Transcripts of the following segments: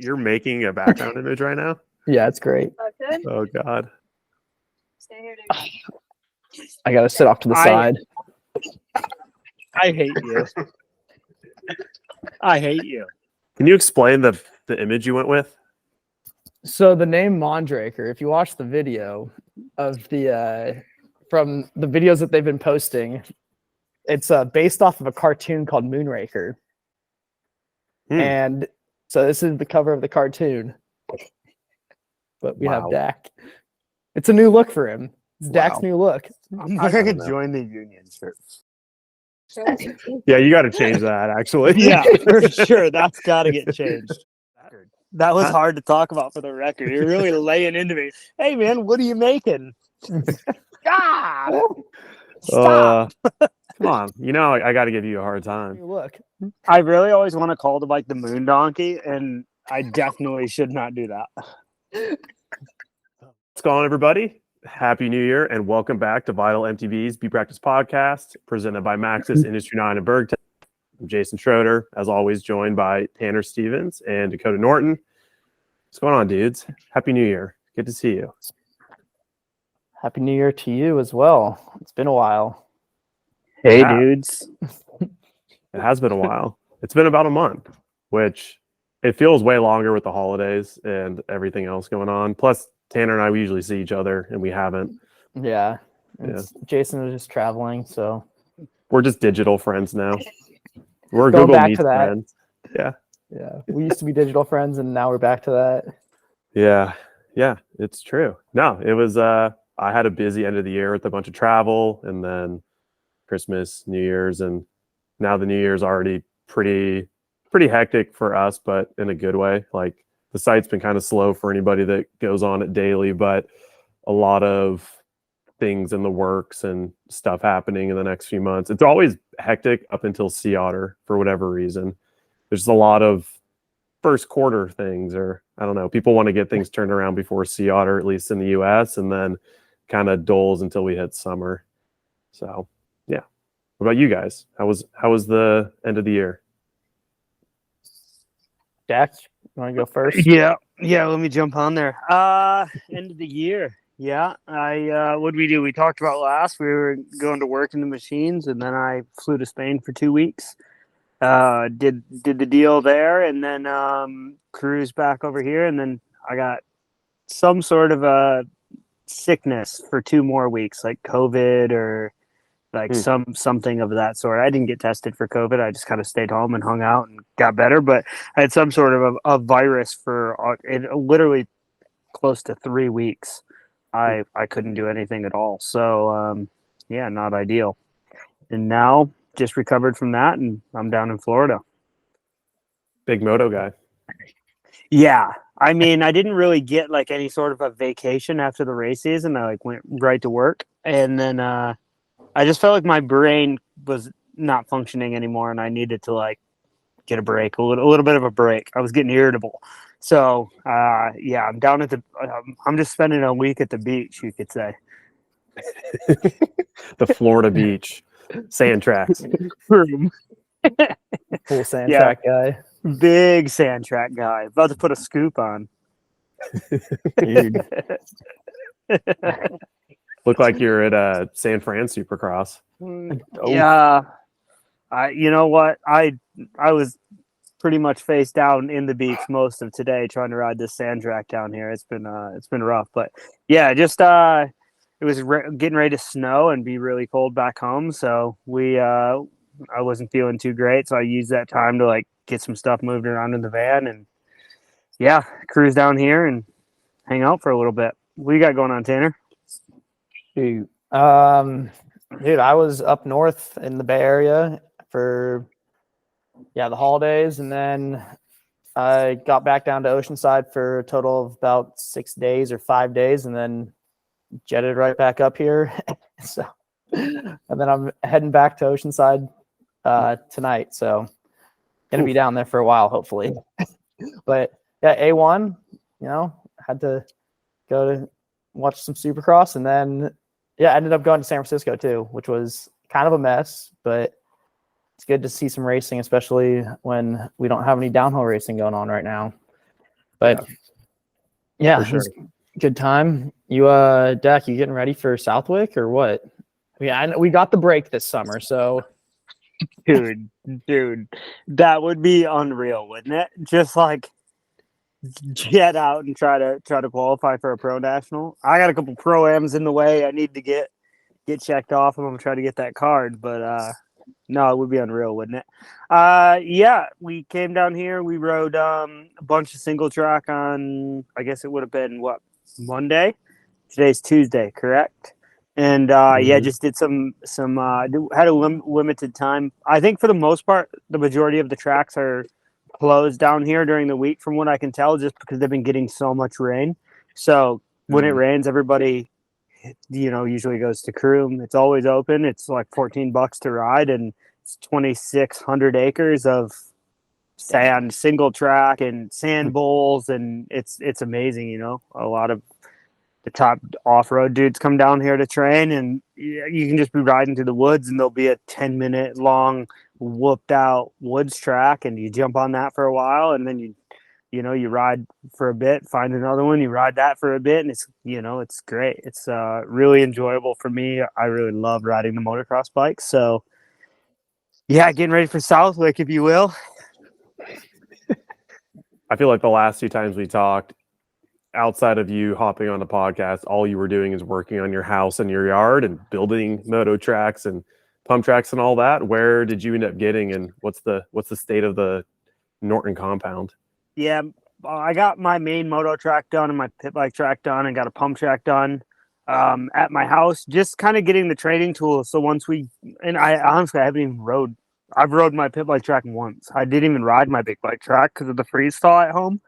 You're making a background image right now? Yeah, it's great. Okay. Oh God. Stay here, dude. I gotta sit off to the side. I hate you. I hate you. Can you explain the image you went with? So the name Mondraker, if you watch the video of the from the videos that they've been posting, it's based off of a cartoon called Moonraker. And so this is the cover of the cartoon. But we have Dak. It's a new look for him. It's Dak's new look. I'm going to join the union shirt. Yeah, you got to change that, actually. Yeah, for sure. That's got to get changed. That was hard to talk about for the record. You're really laying into me. Hey, man, what are you making? God! Stop! Come on. You know, I got to give you a hard time. New look. I really always want to call the bike the Moon Donkey, and I definitely should not do that. What's going on, everybody? Happy New Year, and welcome back to Vital MTB's B Practice Podcast, presented by Maxxis Industry 9 in Bergtown. I'm Jason Schroeder, as always, joined by Tanner Stevens and Dakotah Norton. What's going on, dudes? Happy New Year. Good to see you. Happy New Year to you as well. It's been a while. Hey, Yeah. dudes. It has been a while. It's been about a month, which it feels way longer with the holidays and everything else going on. Plus, Tanner and I, we usually see each other, and we haven't. Yeah. Jason was just traveling, so We're just digital friends now. We're Going Google back Meet to that. friends. Yeah. yeah. We used to be digital friends, and now we're back to that. Yeah, it's true. No, it was I had a busy end of the year with a bunch of travel, and then Christmas, New Year's, and now the New Year's already pretty hectic for us, but in a good way. Like, the site's been kind of slow for anybody that goes on it daily, but a lot of things in the works and stuff happening in the next few months. It's always hectic up until Sea Otter for whatever reason. There's a lot of first quarter things, or I don't know, people want to get things turned around before Sea Otter, at least in the US, and then kind of dulls until we hit summer. So yeah. What about you guys? How was the end of the year? Dak, you want to go first? Yeah, let me jump on there. End of the year. Yeah, what did we do? We talked about last. We were going to work in the machines, and then I flew to Spain for 2 weeks. Did the deal there, and then cruised back over here, and then I got some sort of a sickness for 2 more weeks, like COVID or like something of that sort. I didn't get tested for COVID. I just kind of stayed home and hung out and got better. But I had some sort of a virus for literally close to 3 weeks. I couldn't do anything at all. So, yeah, not ideal. And now just recovered from that, and I'm down in Florida. Big moto guy. Yeah. I mean, I didn't really get like any sort of a vacation after the race season. I like went right to work, and then I just felt like my brain was not functioning anymore, and I needed to like get a break, a little bit of a break. I was getting irritable. So, yeah, I'm down at I'm just spending a week at the beach, you could say. The Florida beach. Sand tracks. Full sand track guy. Big sand track guy. About to put a scoop on. Dude. Look like you're at San Fran Supercross. Yeah. You know what? I was pretty much face down in the beach most of today trying to ride this sand track down here. It's been rough, but yeah, just it was getting ready to snow and be really cold back home, so I wasn't feeling too great, so I used that time to like get some stuff moved around in the van, and yeah, cruise down here and hang out for a little bit. What you got going on, Tanner? Dude, I was up north in the Bay Area for the holidays, and then I got back down to Oceanside for a total of about 6 days or 5 days, and then jetted right back up here. So, and then I'm heading back to Oceanside tonight, so gonna be down there for a while, hopefully. But yeah, A1, had to go to watch some Supercross, and then ended up going to San Francisco too, which was kind of a mess, but it's good to see some racing, especially when we don't have any downhill racing going on right now. But yeah, For it was sure. a good time. You, Dak, you getting ready for Southwick or what? Yeah, I know we got the break this summer, so dude, that would be unreal, wouldn't it? Just like get out and try to qualify for a pro national. I got a couple pro-ams in the way. I need to get checked off. I'm gonna try to get that card, but no, it would be unreal, wouldn't it? Yeah, we came down here. We rode a bunch of single track on. I guess it would have been what, Monday. Today's Tuesday, correct? And yeah, Mhm. just did some had a limited time. I think for the most part, the majority of the tracks are closed down here during the week, from what I can tell, just because they've been getting so much rain. So when it Mhm. rains, everybody, usually goes to Croom. It's always open. It's like $14 to ride, and it's 2,600 acres of sand, single track, and sand bowls, and it's amazing. A lot of the top off-road dudes come down here to train, and you can just be riding through the woods, and there'll be a 10-minute long whooped out woods track, and you jump on that for a while, and then you ride for a bit, find another one, you ride that for a bit, and it's great. It's really enjoyable for me. I really love riding the motocross bikes. So yeah, getting ready for Southwick, if you will. I feel like the last two times we talked, outside of you hopping on the podcast, all you were doing is working on your house and your yard and building moto tracks and pump tracks and all that. Where did you end up getting, and what's the state of the Norton compound? Yeah, I got my main moto track done and my pit bike track done, and got a pump track done at my house. Just kind of getting the training tools. So I honestly, I haven't even rode. I've rode my pit bike track once. I didn't even ride my big bike track because of the freeze thaw at home.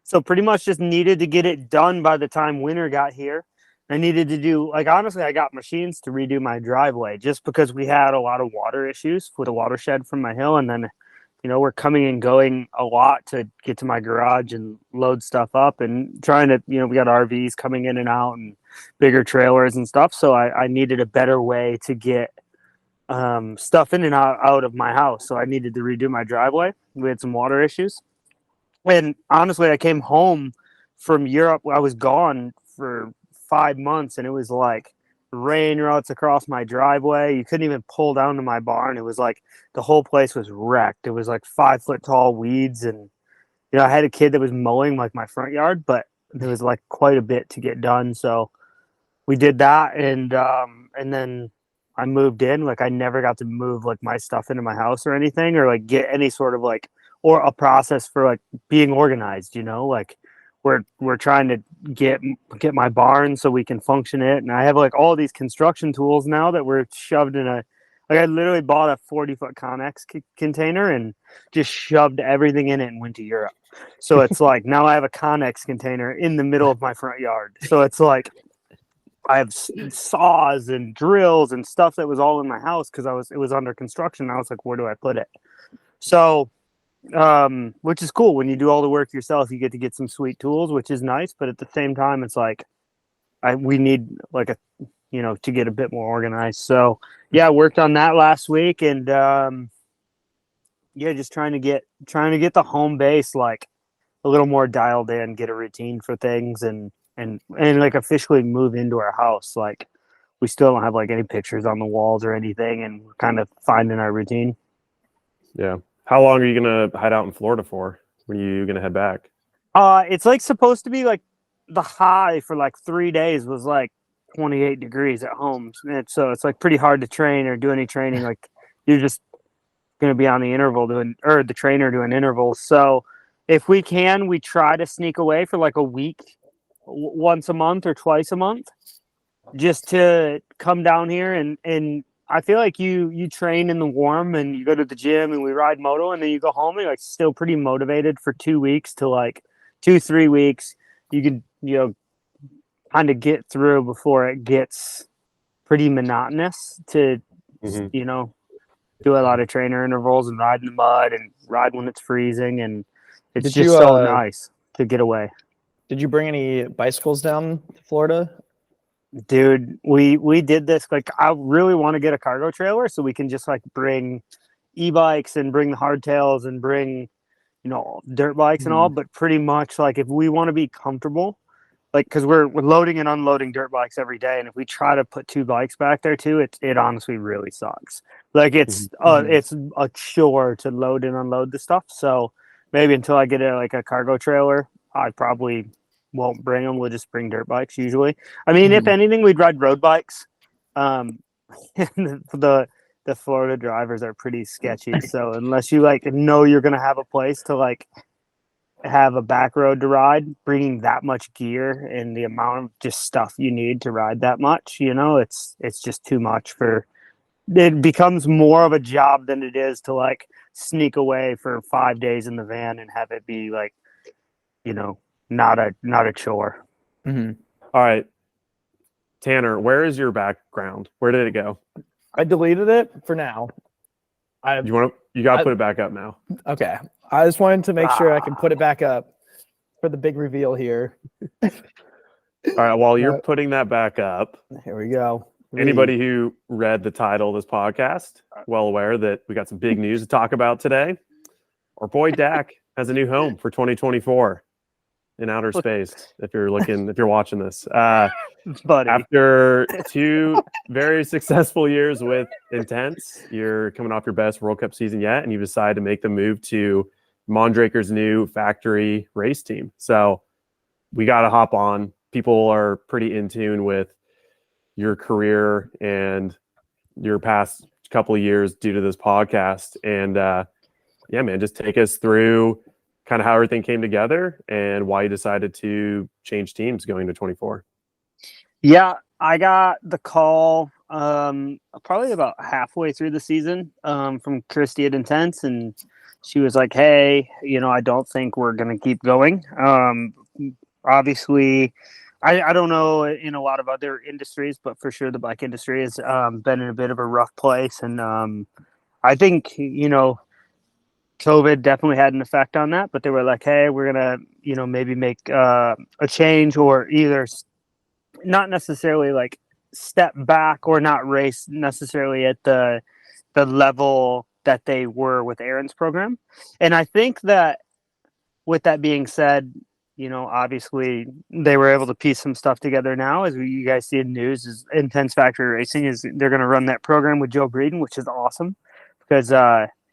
So pretty much just needed to get it done by the time winter got here. I needed to do, like, honestly, I got machines to redo my driveway just because we had a lot of water issues with a watershed from my hill. And then, we're coming and going a lot to get to my garage and load stuff up, and trying to, we got RVs coming in and out and bigger trailers and stuff. So I needed a better way to get stuff in and out of my house. So I needed to redo my driveway. We had some water issues. And honestly, I came home from Europe. I was gone for 5 months, and it was like rain ruts across my driveway. You couldn't even pull down to my barn. It was like the whole place was wrecked. It was like 5 foot tall weeds. And, I had a kid that was mowing like my front yard, but there was like quite a bit to get done. So we did that. And then I moved in. Like, I never got to move like my stuff into my house or anything, or like get any sort of like, or a process for like being organized, like we're trying to get my barn so we can function it. And I have like all these construction tools now that were shoved in I literally bought a 40-foot Connex container and just shoved everything in it and went to Europe. So it's like, now I have a Connex container in the middle of my front yard. So it's like, I have saws and drills and stuff that was all in my house because it was under construction. I was like, where do I put it? So, which is cool. When you do all the work yourself, you get to get some sweet tools, which is nice. But at the same time, it's like, we need like to get a bit more organized. So yeah, I worked on that last week, and yeah, just trying to get the home base like a little more dialed in, get a routine for things, and like officially move into our house. Like, we still don't have like any pictures on the walls or anything, and we're kind of finding our routine. Yeah. How long are you gonna hide out in Florida for? When are you gonna head back? It's like supposed to be like the high for like 3 days was like 28 degrees at home. And so it's like pretty hard to train or do any training. Like, you're just going to be on the interval or the trainer doing intervals. So if we can, we try to sneak away for like a week, once a month or twice a month, just to come down here. And I feel like you train in the warm, and you go to the gym, and we ride moto, and then you go home, and you're like still pretty motivated for 2 weeks to like 2-3 weeks. You can, kind of get through before it gets pretty monotonous to, Mhm. do a lot of trainer intervals and ride in the mud and ride when it's freezing. And it's did just you so nice to get away. did you bring any bicycles down to Florida? Dude, we did this. Like, I really want to get a cargo trailer so we can just like bring e-bikes and bring the hardtails and bring, dirt bikes and all, but pretty much like if we want to be comfortable, like because we're loading and unloading dirt bikes every day, and if we try to put two bikes back there too, it honestly really sucks. Like it's a chore to load and unload the stuff. So maybe until I get a cargo trailer, I probably won't bring them. We'll just bring dirt bikes usually. I mean, if anything, we'd ride road bikes. The Florida drivers are pretty sketchy. So unless you know you're gonna have a place to have a back road to ride, bringing that much gear and the amount of just stuff you need to ride that much, it's just too much it becomes more of a job than it is to sneak away for 5 days in the van and have it be not a chore. All right, Tanner, where is your background? Where did it go? I deleted it for now. You got to put it back up now. Okay. I just wanted to make sure I can put it back up for the big reveal here. All right. While you're putting that back up, here we go. Anybody who read the title of this podcast, well aware that we got some big news to talk about today. Our boy Dak has a new home for 2024 in outer space. If you're watching this, buddy. After 2 very successful years with Intense, you're coming off your best World Cup season yet, and you decide to make the move to Mondraker's new factory race team. So we got to hop on. People are pretty in tune with your career and your past couple of years due to this podcast. And yeah, man, just take us through kind of how everything came together and why you decided to change teams going to 24. Yeah, I got the call probably about halfway through the season from Christy at Intense, and she was like, hey, I don't think we're going to keep going. Obviously, I don't know in a lot of other industries, but for sure the bike industry has been in a bit of a rough place. And I think, COVID definitely had an effect on that, but they were like, hey, we're going to, maybe make a change, or either not necessarily step back or not race necessarily at the level that they were with Aaron's program. And I think that with that being said, obviously they were able to piece some stuff together now. As you guys see in the news, is Intense Factory Racing they're going to run that program with Joe Breeden, which is awesome because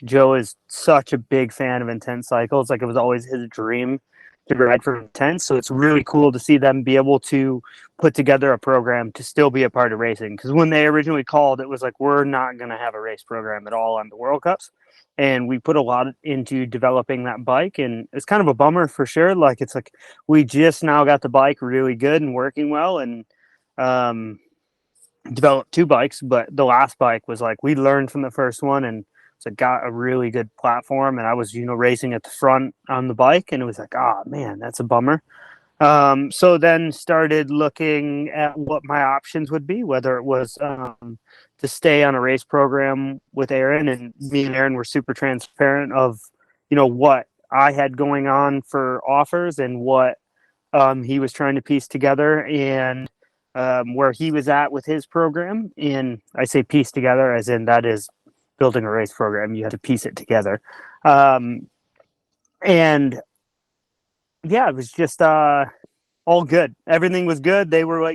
Joe is such a big fan of Intense cycles. It was always his dream to ride for Intense. So it's really cool to see them be able to put together a program to still be a part of racing. Because when they originally called, it was we're not going to have a race program at all on the World Cups. And we put a lot into developing that bike. And it's kind of a bummer for sure. We just now got the bike really good and working well, and developed 2 bikes. But the last bike was we learned from the first one, and so it got a really good platform, and I was, racing at the front on the bike, and it was oh man, that's a bummer. So then started looking at what my options would be, whether it was to stay on a race program with Aaron, and me and Aaron were super transparent of, what I had going on for offers and what he was trying to piece together, and where he was at with his program. And I say piece together as in that is building a race program. You have to piece it together. And yeah, it was just all good. Everything was good. They were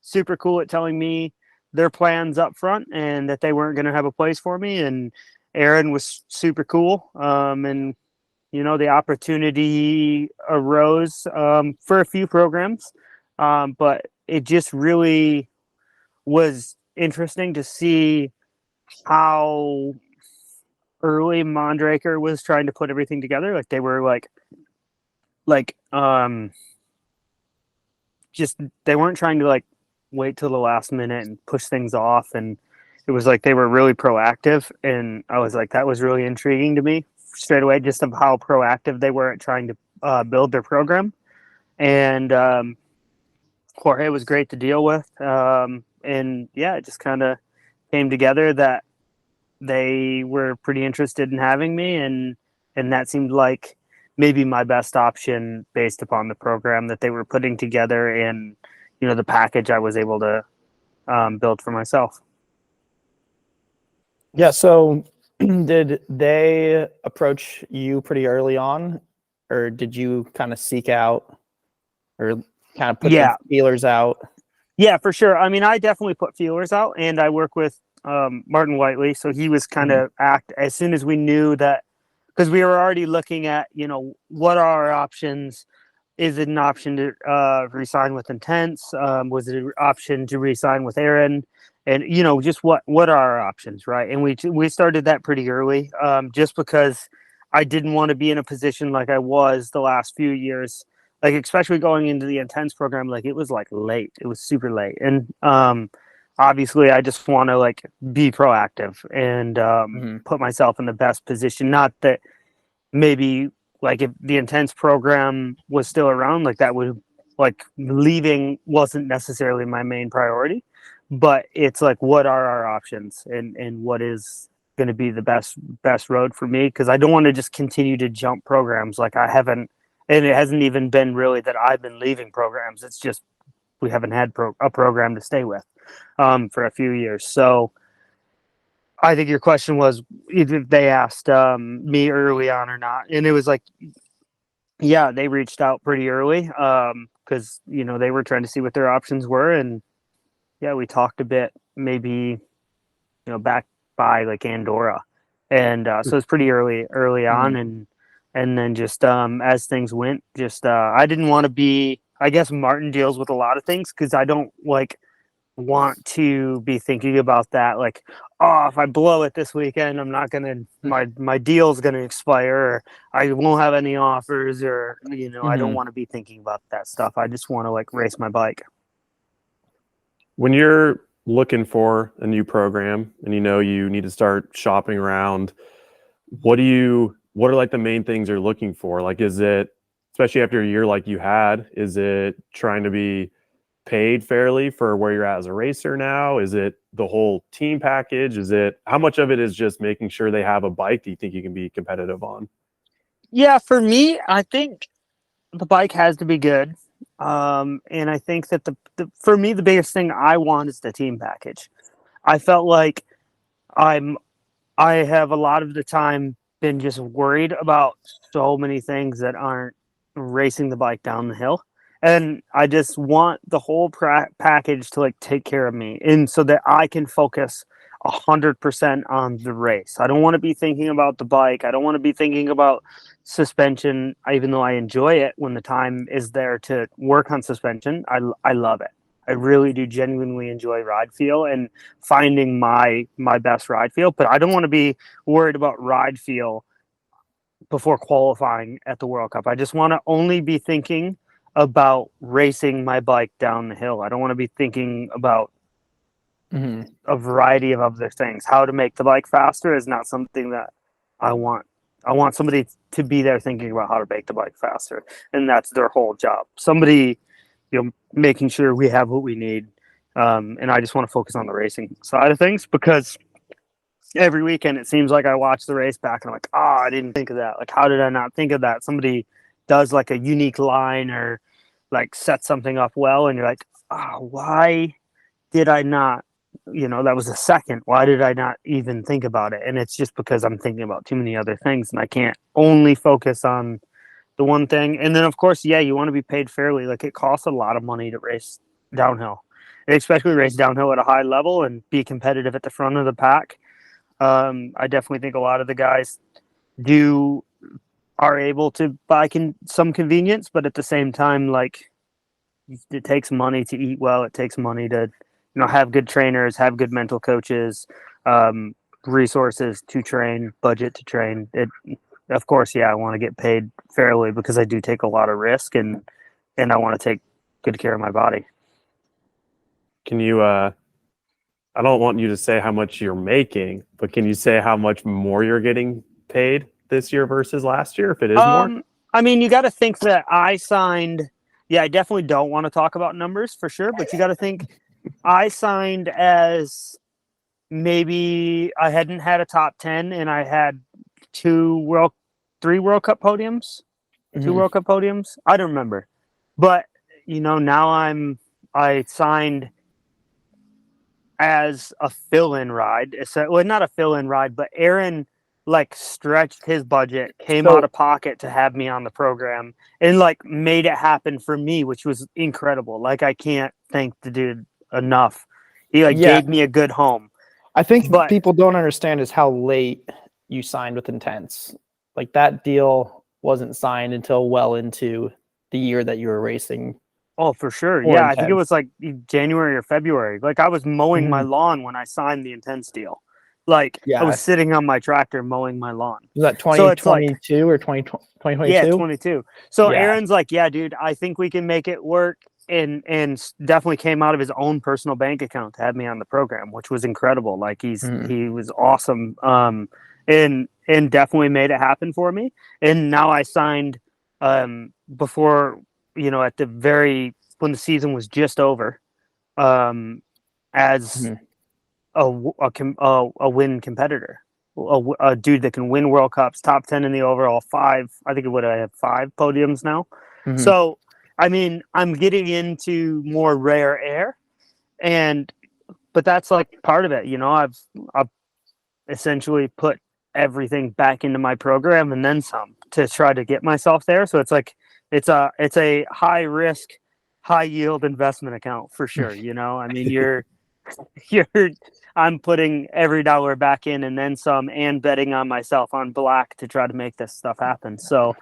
super cool at telling me their plans up front and that they weren't going to have a place for me. And Aaron was super cool. And, the opportunity arose for a few programs. But it just really was interesting to see how early Mondraker was trying to put everything together. They were just they weren't trying to wait till the last minute and push things off, and it was they were really proactive, and I was that was really intriguing to me straight away, just of how proactive they were at trying to build their program. And Jorge was great to deal with, and yeah, it just kind of came together that they were pretty interested in having me, and that seemed like maybe my best option based upon the program that they were putting together and the package I was able to build for myself. Yeah, so did they approach you pretty early on, or did you kind of seek out or kind of put Yeah. the feelers out? Yeah, for sure. I mean, I definitely put feelers out, and I work with Martin Whiteley, so he was kind of act as soon as we knew that, because we were already looking at, what are our options. Is it an option to resign with Intense? Was it an option to resign with Aaron? And just what are our options, right? And we started that pretty early, just because I didn't want to be in a position like I was the last few years, like especially going into the Intense program. Like it was like late, it was super late, and obviously I just want to like be proactive and put myself in the best position. Not that maybe like if the Intense program was still around, like that would, like leaving wasn't necessarily my main priority, but it's like, what are our options and what is going to be the best road for me? Because I don't want to just continue to jump programs. Like I haven't, and it hasn't even been really that I've been leaving programs. It's just we haven't had a program to stay with for a few years. So I think your question was if they asked me early on or not, and it was like, yeah, they reached out pretty early because they were trying to see what their options were, and yeah, we talked a bit, maybe back by like Andorra, and so it's pretty early on, and then just as things went, just I didn't want to be. I guess Martin deals with a lot of things because I don't want to be thinking about that, like, oh, if I blow it this weekend, I'm not gonna my deal's gonna expire, or I won't have any offers, or I don't want to be thinking about that stuff. I just want to like race my bike. When you're looking for a new program and you need to start shopping around, what are like the main things you're looking for? Like, is it, especially after a year like you had, is it trying to be paid fairly for where you're at as a racer now? Is it the whole team package? Is it, how much of it is just making sure they have a bike that you think you can be competitive on? Yeah, for me, I think the bike has to be good. And I think that for me, the biggest thing I want is the team package. I felt like I have a lot of the time been just worried about so many things that aren't racing the bike down the hill. And I just want the whole package to like take care of me, and so that I can focus 100% on the race. I don't want to be thinking about the bike. I don't want to be thinking about suspension, even though I enjoy it when the time is there to work on suspension. I love it. I really do genuinely enjoy ride feel and finding my best ride feel, but I don't want to be worried about ride feel before qualifying at the World Cup. I just want to only be thinking about racing my bike down the hill. I don't want to be thinking about a variety of other things. How to make the bike faster is not something that I want. I want somebody to be there thinking about how to make the bike faster, and that's their whole job. Somebody, making sure we have what we need. And I just want to focus on the racing side of things, because every weekend it seems like I watch the race back and I'm like, I didn't think of that. Like, how did I not think of that? Somebody does like a unique line or like set something up well, and you're like, why did I not, that was a second. Why did I not even think about it? And it's just because I'm thinking about too many other things, and I can't only focus on the one thing. And then of course, yeah, you want to be paid fairly. Like, it costs a lot of money to race downhill, especially race downhill at a high level and be competitive at the front of the pack. I definitely think a lot of the guys are able to buy some convenience, but at the same time, like, it takes money to eat well. It takes money to, have good trainers, have good mental coaches, resources to train, budget to train. Of course, yeah, I want to get paid fairly because I do take a lot of risk, and I want to take good care of my body. Can you, I don't want you to say how much you're making, but can you say how much more you're getting paid this year versus last year, if it is more? I mean, you got to think that I signed. Yeah, I definitely don't want to talk about numbers for sure, but you got to think I signed as maybe I hadn't had a top 10, and I had 3 World Cup podiums, 2 World Cup podiums. I don't remember, but now I signed as a fill-in ride. Well, not a fill-in ride, but Aaron like stretched his budget, came So- out of pocket to have me on the program, and like made it happen for me, which was incredible. Like I can't thank the dude enough. He like Yeah. gave me a good home. I think But- people don't understand is how late you signed with Intense. Like that deal wasn't signed until well into the year that you were racing. Oh, for sure. Or Yeah, I think it Intense. was like January or February. Like I was mowing my lawn when I signed the Intense deal. Like I Yeah. was sitting on my tractor mowing my lawn. Was that So it's like- 2022 or 2022? Yeah, 22. So Yeah. Aaron's like, yeah, dude, I think we can make it work. And definitely came out of his own personal bank account to have me on the program, which was incredible. Like he was awesome. And definitely made it happen for me. And now I signed before, at the when the season was just over, as a win competitor, a dude that can win World Cups, top 10 in the overall, 5. I think I have 5 podiums now. Mhm. So, I mean, I'm getting into more rare air, but that's like part of it. I've essentially put everything back into my program and then some to try to get myself there. So it's like it's a high risk, high yield investment account for sure. I mean, I'm putting every dollar back in and then some, and betting on myself on black to try to make this stuff happen. So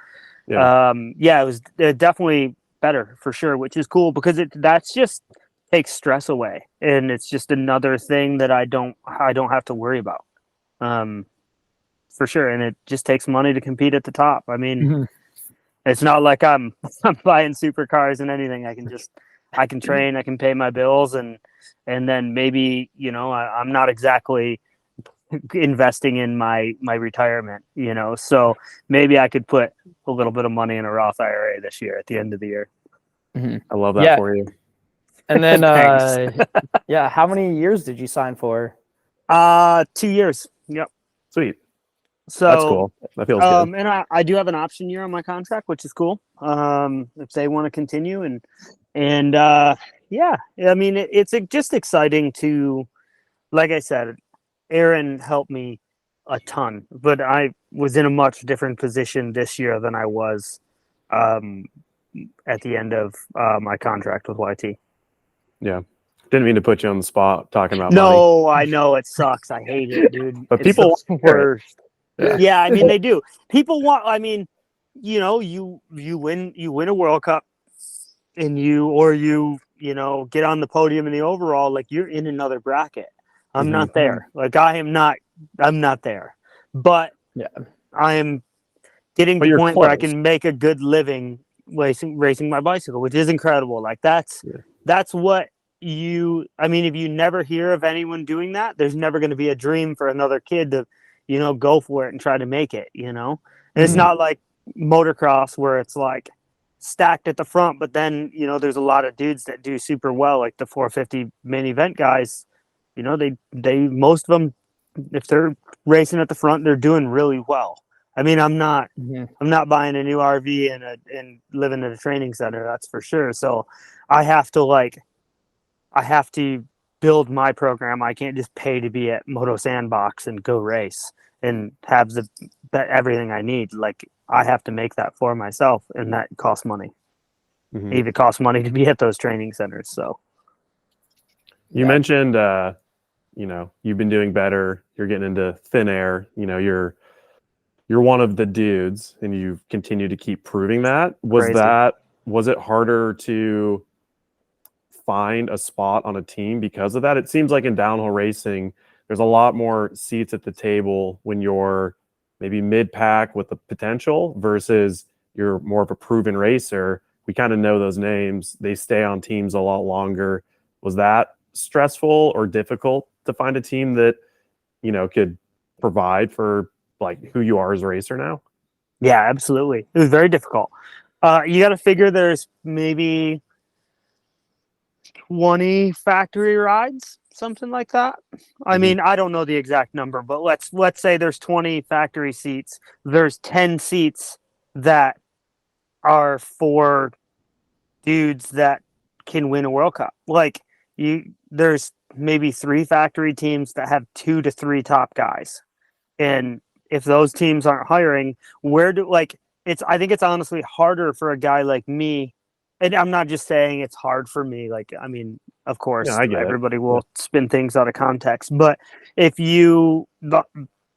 it was definitely better for sure, which is cool because that's just takes stress away, and it's just another thing that I don't have to worry about. For sure, and it just takes money to compete at the top. I mean, it's not like I'm buying supercars and anything. I can train, I can pay my bills, and then maybe I'm not exactly investing in my retirement. So maybe I could put a little bit of money in a Roth IRA this year at the end of the year. I love that Yeah. for you. And then, Thanks. how many years did you sign for? 2 years. Yep. Sweet. So That's cool. That feels good. And I do have an option year on my contract, which is cool. If they want to continue and yeah, I mean, it's just exciting to, like I said, Aaron helped me a ton, but I was in a much different position this year than I was at the end of my contract with YT. Yeah. Didn't mean to put you on the spot talking about money. No, I know it sucks. I hate it, dude. But It's people the want to hear it. worst. Yeah, I mean they do. People want. I mean, you win a World Cup, and you get on the podium in the overall. Like you're in another bracket. I'm not there. Like I'm not there. But Yeah. I am getting But to the you're point where I close. can make a good living racing my bicycle, which is incredible. Like that's what I mean, if you never hear of anyone doing that, there's never going to be a dream for another kid to, go for it and try to make it, And it's not like motocross where it's like stacked at the front, but then, there's a lot of dudes that do super well, like the 450 main event guys, they most of them, if they're racing at the front, they're doing really well. I mean, I'm not buying a new RV and living in a training center. That's for sure. So I have to build my program. I can't just pay to be at Moto Sandbox and go race and have everything I need. Like I have to make that for myself, and that costs money. It even costs money to be at those training centers. So You mentioned, you've been doing better. You're getting into thin air. You're one of the dudes, and you've continued to keep proving that. Was it harder to find a spot on a team because of that? It seems like in downhill racing, there's a lot more seats at the table when you're maybe mid-pack with the potential versus you're more of a proven racer. We kind of know those names. They stay on teams a lot longer. Was that stressful or difficult to find a team that, could provide for like who you are as a racer now? yeah, absolutely. It was very difficult. You got to figure there's maybe 20 factory rides, something like that. I mean, I don't know the exact number, but let's say there's 20 factory seats. There's 10 seats that are for dudes that can win a World Cup. Like there's maybe 3 factory teams that have 2 to 3 top guys. And if those teams aren't hiring, I think it's honestly harder for a guy like me. And I'm not just saying it's hard for me. Of course, I get it. everybody will spin things out of context. But if the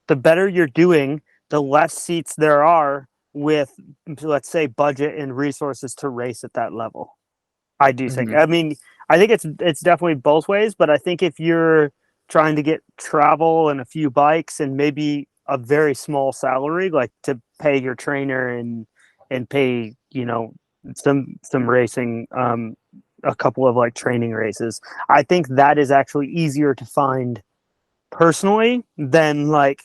better you're doing, the less seats there are with, let's say, budget and resources to race at that level. I do think. I think it's definitely both ways. But I think if you're trying to get travel and a few bikes and maybe a very small salary, like to pay your trainer and pay, some racing, a couple of like training races, I think that is actually easier to find personally than like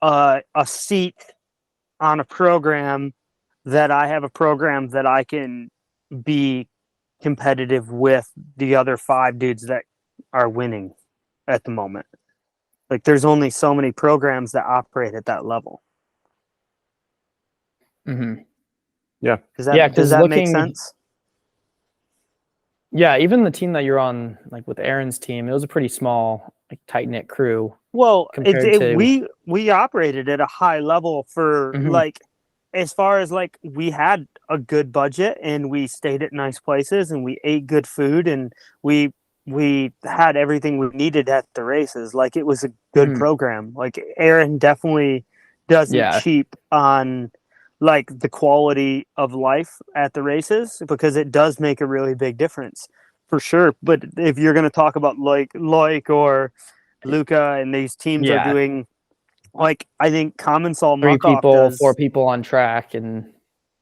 a seat on a program that I have a program that I can be competitive with the other 5 dudes that are winning at the moment. Like there's only so many programs that operate at that level. Yeah. Does that make sense? Yeah, even the team that you're on, like with Aaron's team, it was a pretty small, like tight-knit crew. Well, to... we operated at a high level for like, as far as like, we had a good budget and we stayed at nice places and we ate good food and we had everything we needed at the races. Like it was a good program. Like Aaron definitely doesn't cheap on like the quality of life at the races, because it does make a really big difference for sure. But if you're going to talk about like or Luca and these teams are doing, like, I think Common Sol 3 people, does 4 people on track and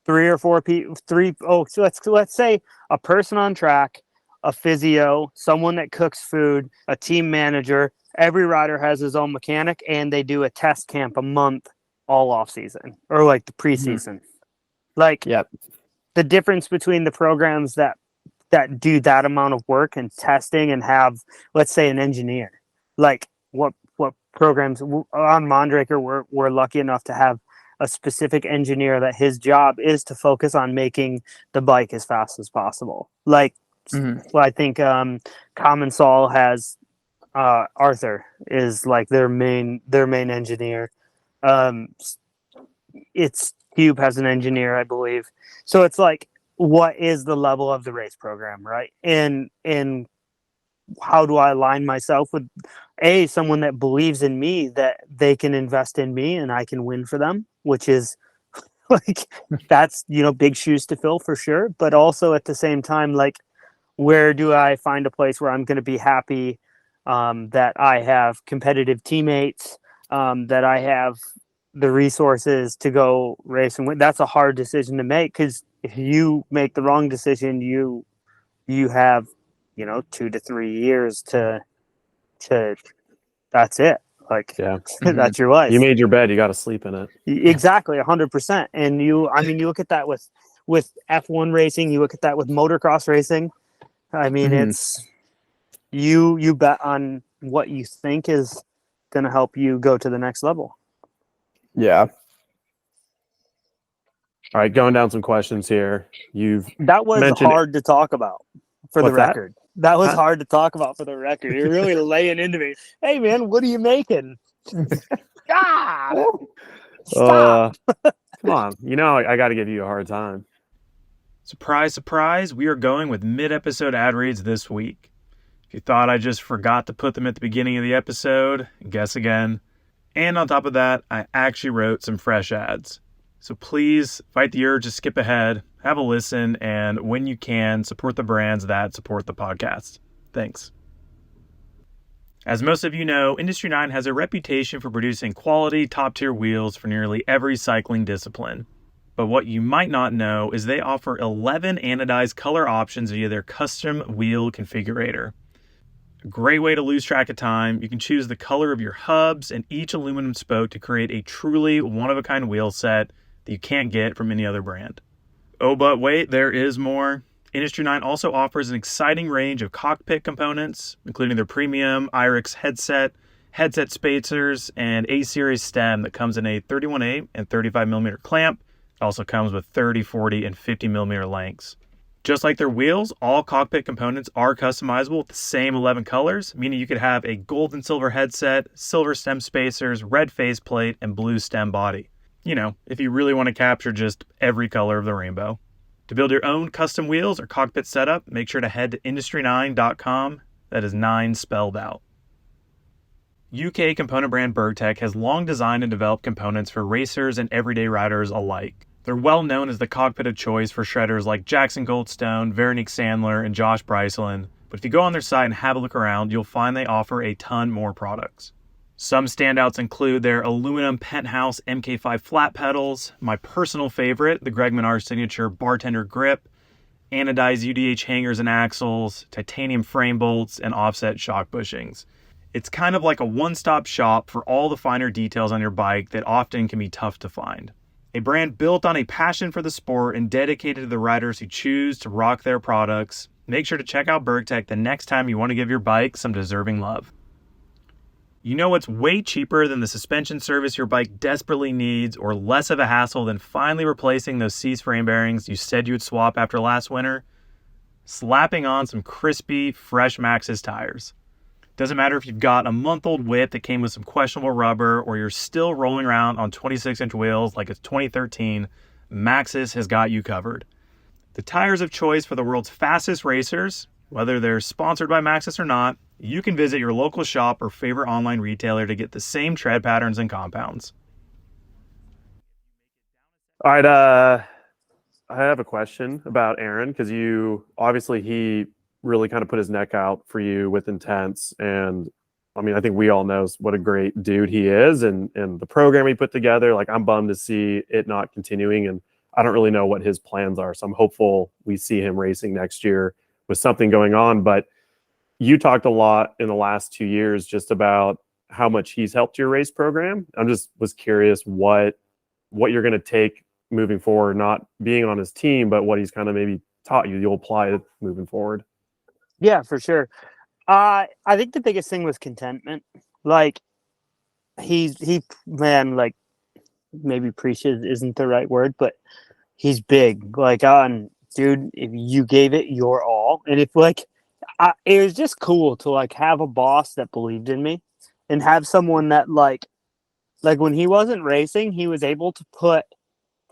3 or 4 people, so let's say a person on track, a physio, someone that cooks food, a team manager. Every rider has his own mechanic, and they do a test camp a month all off season, or like the preseason. Like the difference between the programs that do that amount of work and testing and have, let's say, an engineer, like what programs on Mondraker, we're lucky enough to have a specific engineer that his job is to focus on making the bike as fast as possible. Like, I think Common Sol has Arthur is like their main engineer. It's Cube has an engineer, I believe. So it's like, what is the level of the race program, right? And how do I align myself with someone that believes in me, that they can invest in me and I can win for them, which is like, that's, big shoes to fill for sure. But also at the same time, like, where do I find a place where I'm going to be happy, that I have competitive teammates, that I have the resources to go race and win? That's a hard decision to make, because if you make the wrong decision, you have 2 to 3 years to that's it. Like, that's your life. You made your bed, you got to sleep in it. Exactly, 100%. And you look at that with F1 racing, you look at that with motocross racing. I mean, it's you bet on what you think is going to help you go to the next level. Yeah. All right, going down some questions here. That was hard to talk about, for the record. That was hard to talk about, for the record. You're really laying into me. Hey, man, what are you making? God! Stop! Come on. I got to give you a hard time. Surprise, surprise, we are going with mid-episode ad reads this week. If you thought I just forgot to put them at the beginning of the episode, guess again. And on top of that, I actually wrote some fresh ads. So please fight the urge to skip ahead, have a listen, and when you can, support the brands that support the podcast. Thanks. As most of you know, Industry 9 has a reputation for producing quality, top-tier wheels for nearly every cycling discipline. But what you might not know is they offer 11 anodized color options via their custom wheel configurator. A great way to lose track of time. You can choose the color of your hubs and each aluminum spoke to create a truly one-of-a-kind wheel set that you can't get from any other brand. Oh, but wait, there is more. Industry 9 also offers an exciting range of cockpit components, including their premium IRIX headset spacers, and A-series stem that comes in a 31/8 and 35mm clamp. It also comes with 30, 40, and 50mm lengths. Just like their wheels, all cockpit components are customizable with the same 11 colors, meaning you could have a gold and silver headset, silver stem spacers, red faceplate, and blue stem body. You know, if you really want to capture just every color of the rainbow. To build your own custom wheels or cockpit setup, make sure to head to industry9.com. That is 9 spelled out. UK component brand Bergtech has long designed and developed components for racers and everyday riders alike. They're well known as the cockpit of choice for shredders like Jackson Goldstone, Veronique Sandler, and Josh Bryceland, but if you go on their site and have a look around, you'll find they offer a ton more products. Some standouts include their aluminum Penthouse MK5 flat pedals, my personal favorite, the Greg Menard signature bartender grip, anodized UDH hangers and axles, titanium frame bolts, and offset shock bushings. It's kind of like a one-stop shop for all the finer details on your bike that often can be tough to find. A brand built on a passion for the sport and dedicated to the riders who choose to rock their products. Make sure to check out Bergtech the next time you want to give your bike some deserving love. You know what's way cheaper than the suspension service your bike desperately needs, or less of a hassle than finally replacing those C-frame bearings you said you would swap after last winter? Slapping on some crispy, fresh Maxxis tires. Doesn't matter if you've got a month-old whip that came with some questionable rubber, or you're still rolling around on 26-inch wheels like it's 2013, Maxxis has got you covered. The tires of choice for the world's fastest racers, whether they're sponsored by Maxxis or not, you can visit your local shop or favorite online retailer to get the same tread patterns and compounds. All right, I have a question about Aaron, because he really kind of put his neck out for you with Intense, and I mean, I think we all know what a great dude he is, and the program he put together. Like, I'm bummed to see it not continuing, and I don't really know what his plans are, so I'm hopeful we see him racing next year with something going on. But you talked a lot in the last 2 years just about how much he's helped your race program. Was curious what you're going to take moving forward, not being on his team, but what he's kind of maybe taught you you'll apply it moving forward. Yeah, for sure. I think the biggest thing was contentment. Like, like, maybe preaches isn't the right word, but he's big. Like, dude, if you gave it your all, and if it was just cool to like have a boss that believed in me, and have someone that like when he wasn't racing, he was able to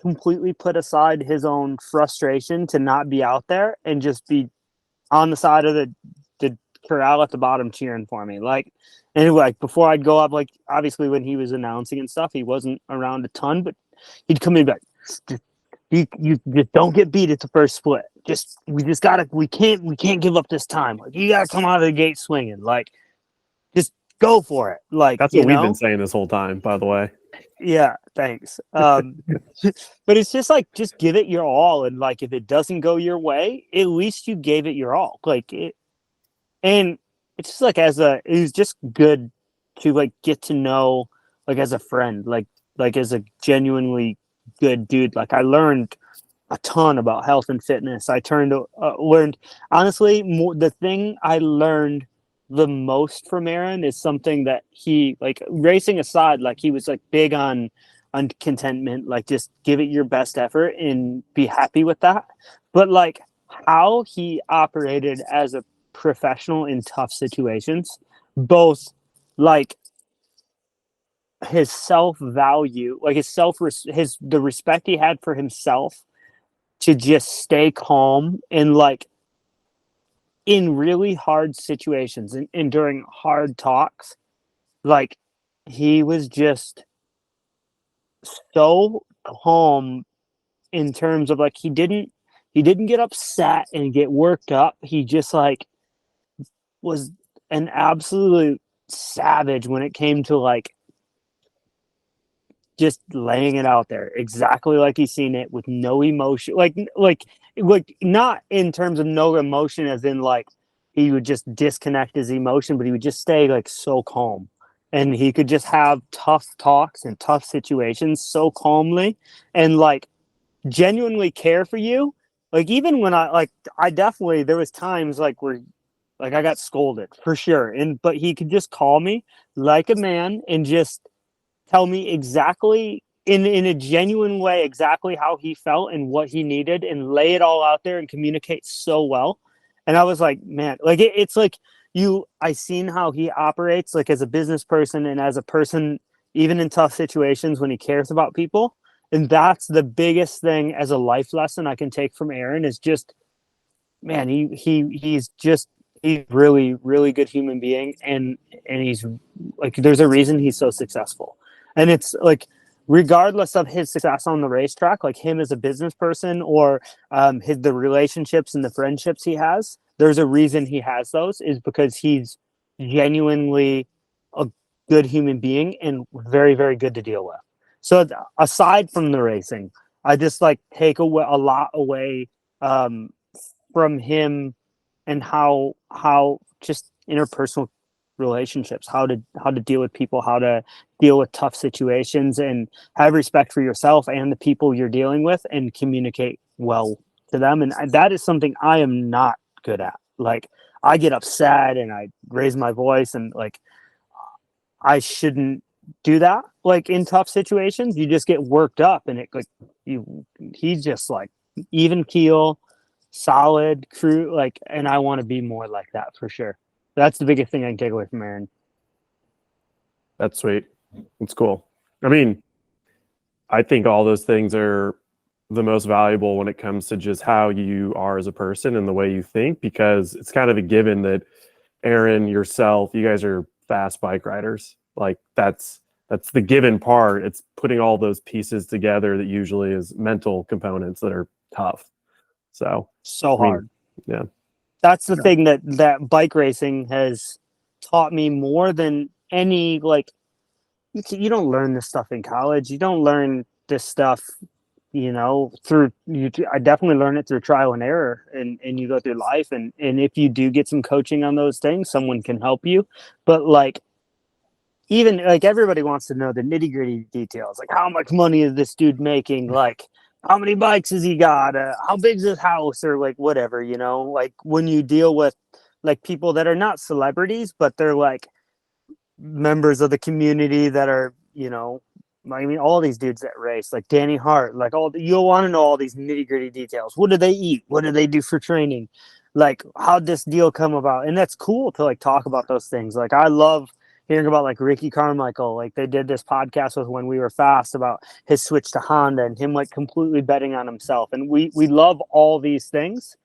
completely put aside his own frustration to not be out there and just be on the side of the corral at the bottom cheering for me. Like, and like before I'd go up, like obviously when he was announcing and stuff, he wasn't around a ton, but he'd come in back. You just don't get beat at the first split. We can't give up this time. Like, you gotta come out of the gate swinging. Like, just go for it. Like, that's what we've been saying this whole time, by the way. Yeah, thanks. But it's just like, just give it your all, and like if it doesn't go your way, at least you gave it your all. And it's just like it was just good to like get to know, like, as a friend, like as a genuinely good dude. Like, I learned a ton about health and fitness. I learned honestly the thing I learned the most from Aaron is something that he, like, racing aside, like he was like big on contentment, like just give it your best effort and be happy with that. But like how he operated as a professional in tough situations, both like his self-value, like the respect he had for himself to just stay calm and like in really hard situations and during hard talks, like he was just so calm in terms of like he didn't get upset and get worked up. He just like was an absolute savage when it came to like just laying it out there exactly like he's seen it, with no emotion, like not in terms of no emotion as in like he would just disconnect his emotion, but he would just stay like so calm, and he could just have tough talks and tough situations so calmly and like genuinely care for you. Like, even when I definitely, there was times like where like I got scolded for sure, but he could just call me like a man and just tell me exactly in a genuine way exactly how he felt and what he needed and lay it all out there and communicate so well. And I was like, man, like it's like I seen how he operates like as a business person and as a person, even in tough situations when he cares about people. And that's the biggest thing as a life lesson I can take from Aaron is just, man, he's really, really good human being. And he's like, there's a reason he's so successful. And it's like, regardless of his success on the racetrack, like him as a business person or the relationships and the friendships he has, there's a reason he has those is because he's genuinely a good human being and very, very good to deal with. So aside from the racing, I just like take away a lot away from him and how just interpersonal relationships, how to deal with people, how to deal with tough situations, and have respect for yourself and the people you're dealing with, and communicate well to them. And that is something I am not good at. Like I get upset and I raise my voice, and like I shouldn't do that. Like in tough situations, you just get worked up, and it like he's just like even keel, solid crew. Like, and I want to be more like that for sure. That's the biggest thing I can take away from Aaron. That's sweet. It's cool. I mean, I think all those things are the most valuable when it comes to just how you are as a person and the way you think, because it's kind of a given that Aaron, yourself, you guys are fast bike riders. Like that's the given part. It's putting all those pieces together that usually is mental components that are tough. So hard. Yeah. That's the thing that bike racing has taught me more than any, like, you don't learn this stuff in college. You don't learn this stuff, through you. I definitely learned it through trial and error, and you go through life. And if you do get some coaching on those things, someone can help you. But like, even like everybody wants to know the nitty gritty details, like how much money is this dude making? Like, how many bikes has he got? How big's his house? Or like whatever, like when you deal with like people that are not celebrities, but they're like members of the community that are, I mean, all these dudes that race, like Danny Hart, like you'll want to know all these nitty gritty details. What do they eat? What do they do for training? Like, how'd this deal come about? And that's cool to like talk about those things. Like, I love hearing about like Ricky Carmichael. Like they did this podcast with When We Were Fast about his switch to Honda and him like completely betting on himself. And we love all these things,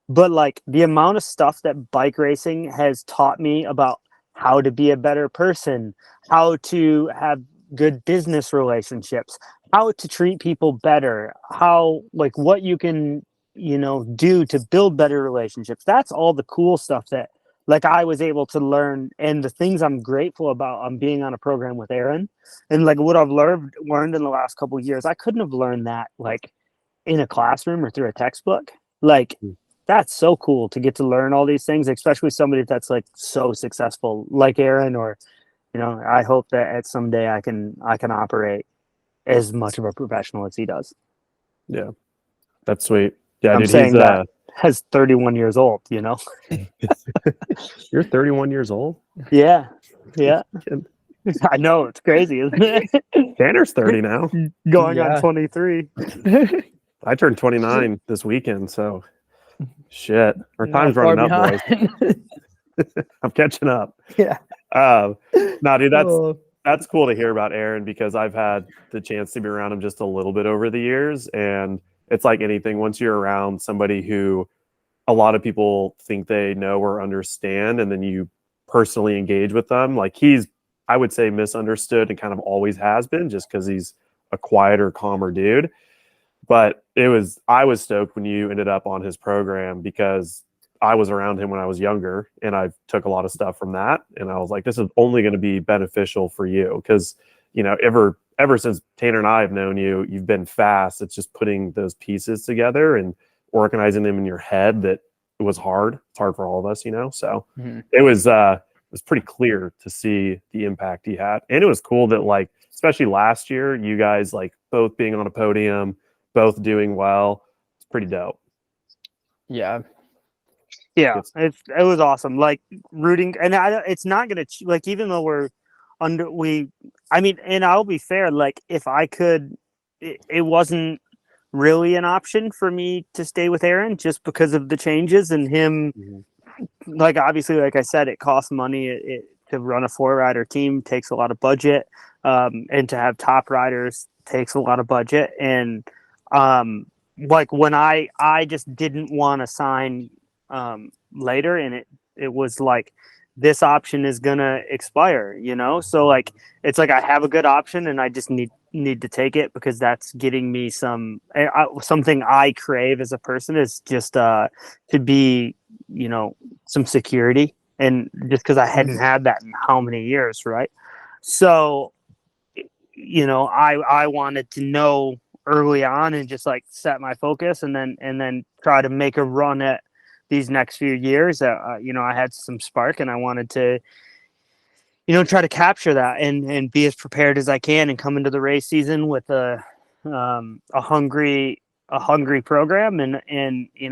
but like the amount of stuff that bike racing has taught me about how to be a better person, how to have good business relationships, how to treat people better, how like what you can, do to build better relationships. That's all the cool stuff that like I was able to learn, and the things I'm grateful about on being on a program with Aaron, and like what I've learned in the last couple of years. I couldn't have learned that like in a classroom or through a textbook. Like that's so cool to get to learn all these things, especially somebody that's like so successful like Aaron, or I hope that at someday I can operate as much of a professional as he does. Yeah, that's sweet. Yeah, I'm dude, saying that as 31 years old, You're 31 years old? Yeah. I know, it's crazy, isn't it? Tanner's 30 now. Going on 23. I turned 29 this weekend, so shit. Our Not time's far running up, boys. I'm catching up. Yeah. No, dude, that's cool to hear about Aaron, because I've had the chance to be around him just a little bit over the years, and it's like anything. Once you're around somebody who a lot of people think they know or understand, and then you personally engage with them, like he's, I would say, misunderstood and kind of always has been, just because he's a quieter, calmer dude. But I was stoked when you ended up on his program, because I was around him when I was younger, and I took a lot of stuff from that. And I was like, this is only going to be beneficial for you, because, ever since Tanner and I have known you, you've been fast. It's just putting those pieces together and organizing them in your head that it was hard. It's hard for all of us, So it was pretty clear to see the impact he had. And it was cool that, like, especially last year, you guys like both being on a podium, both doing well. It's pretty dope. Yeah. Yeah, it was awesome. Like rooting, and it's not gonna like, even though I mean, and I'll be fair, like if I could, it wasn't really an option for me to stay with Aaron just because of the changes and him. Mhm. Like obviously, like I said, it costs money. To run a 4-rider team takes a lot of budget, and to have top riders takes a lot of budget. And like when I just didn't want to sign later, and it was like this option is gonna expire, So like it's like I have a good option, and I just need to take it because that's getting me something I crave as a person is just to be some security, and just because I hadn't had that in how many years, right? So I wanted to know early on and just like set my focus, and then try to make a run at these next few years. I had some spark, and I wanted to try to capture that and be as prepared as I can and come into the race season with a hungry program. And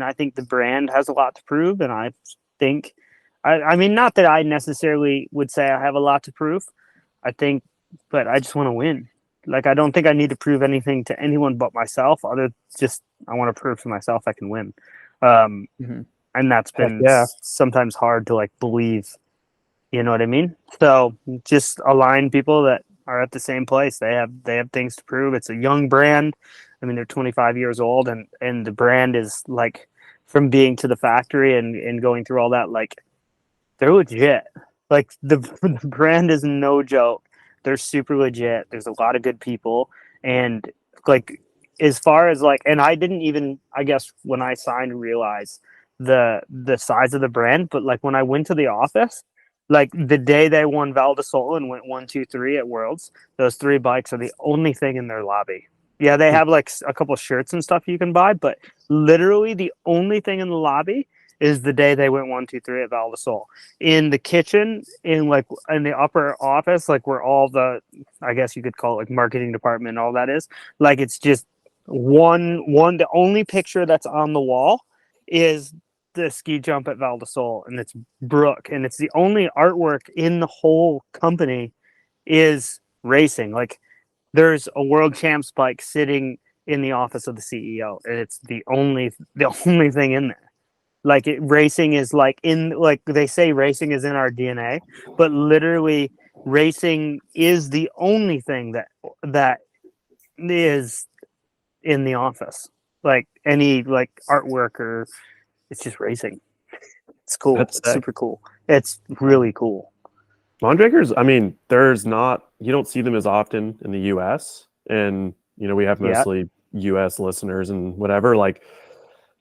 I think the brand has a lot to prove. And I think, I mean, not that I necessarily would say I have a lot to prove, but I just want to win. Like, I don't think I need to prove anything to anyone but myself. I want to prove to myself I can win. And that's been sometimes hard to like believe. You know what I mean? So just align people that are at the same place. They have things to prove. It's a young brand. I mean, they're 25 years old, and the brand is like, from being to the factory and going through all that, like they're legit. Like the brand is no joke. They're super legit. There's a lot of good people, and like as far as like, and I didn't even, I guess when I signed, realize the size of the brand, but like when I went to the office. Like the day they won Val di Sole and went 1, 2, 3 at Worlds, those 3 bikes are the only thing in their lobby. Yeah, they have like a couple shirts and stuff you can buy, but literally the only thing in the lobby is the day they went 1, 2, 3 at Val di Sole. In the kitchen, in the upper office, like where all the, I guess you could call it like marketing department and all that is, like it's just one. The only picture that's on the wall is the ski jump at Val di Sole, and it's Brooke, and it's the only artwork in the whole company is racing. Like there's a world champs bike sitting in the office of the CEO, and it's the only thing in there. Like racing is like they say racing is in our DNA, but literally racing is the only thing that is in the office. Like any like artwork or it's just racing. It's cool. That's It's super cool. It's really cool. Mondrakers, I mean, you don't see them as often in the US. And, we have mostly US listeners and whatever. Like,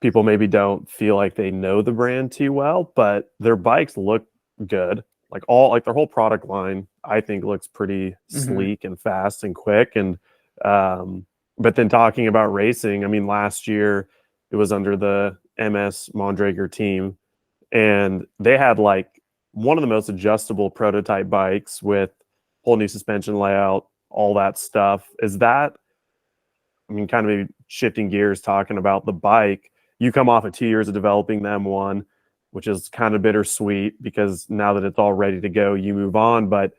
people maybe don't feel like they know the brand too well, but their bikes look good. Like their whole product line, I think looks pretty sleek and fast and quick. And, but then talking about racing, I mean, last year it was under the MS Mondraker team, and they had like one of the most adjustable prototype bikes with whole new suspension layout, all that stuff. Is that, I mean, kind of maybe shifting gears, talking about the bike, you come off of 2 years of developing the M1, which is kind of bittersweet because now that it's all ready to go, you move on. But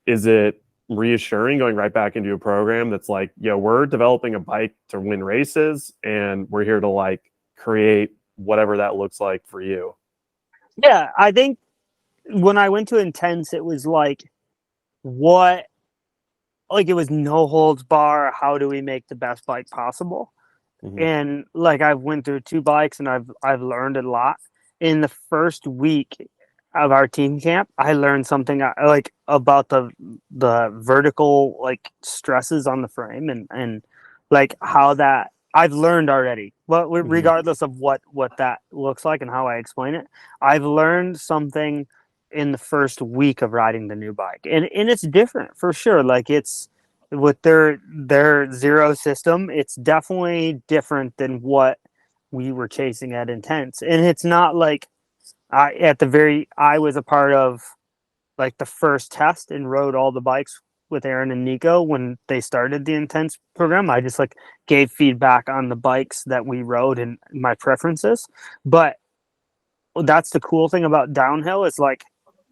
is it reassuring going right back into a program that's like, we're developing a bike to win races, and we're here to like create whatever that looks like for you? Yeah, I think when I went to Intense, it was like, it was no holds bar. How do we make the best bike possible? And like I've went through 2 bikes, and I've learned a lot. In the first week of our team camp, I learned something like about the vertical like stresses on the frame and like how that I've learned already. But regardless of what that looks like and how I explain it, I've learned something in the first week of riding the new bike, and it's different for sure. Like it's with their zero system, it's definitely different than what we were chasing at Intense. And it's not like I was a part of like the first test and rode all the bikes with Aaron and Nico when they started the Intense program. I just like gave feedback on the bikes that we rode and my preferences. But that's the cool thing about downhill is like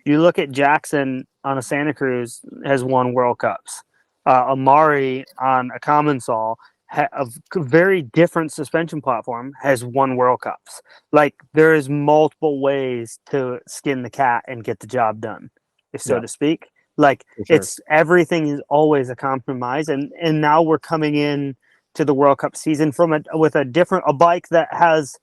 you look at Jackson on a Santa Cruz has won World Cups. Amari on a common saw, a very different suspension platform, has won World Cups. Like, there is multiple ways to skin the cat and get the job done, if so Yeah. to speak. Like, For sure. it's everything is always a compromise, and now we're coming in to the World Cup season with a bike that has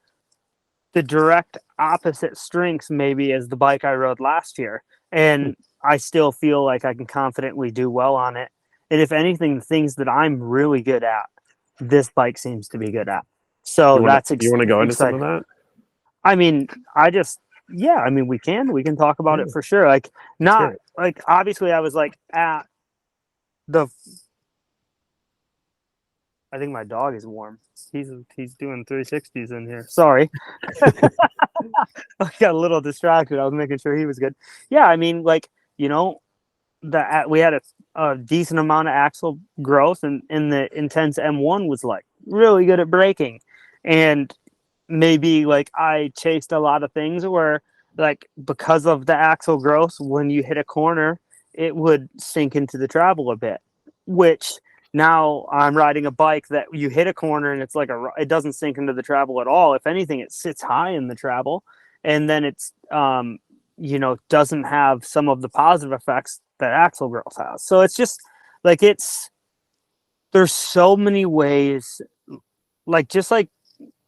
the direct opposite strengths maybe as the bike I rode last year, and I still feel like I can confidently do well on it. And if anything, the things that I'm really good at, this bike seems to be good at. So You want to go into some exciting. of that? I mean, we can talk about Yeah. it for sure. Like, not Sure. like, obviously I was like at the, I think my dog is warm. He's doing 360s in here. Sorry. I got a little distracted. I was making sure he was good. Yeah, I mean, like, we had a decent amount of axle growth, and the Intense M1 was like really good at braking. And maybe like I chased a lot of things where, like, because of the axle growth, when you hit a corner, it would sink into the travel a bit, which now I'm riding a bike that you hit a corner and it's like it doesn't sink into the travel at all. If anything, it sits high in the travel, and then it's doesn't have some of the positive effects that axle growth has. So it's just like, there's so many ways, like, just like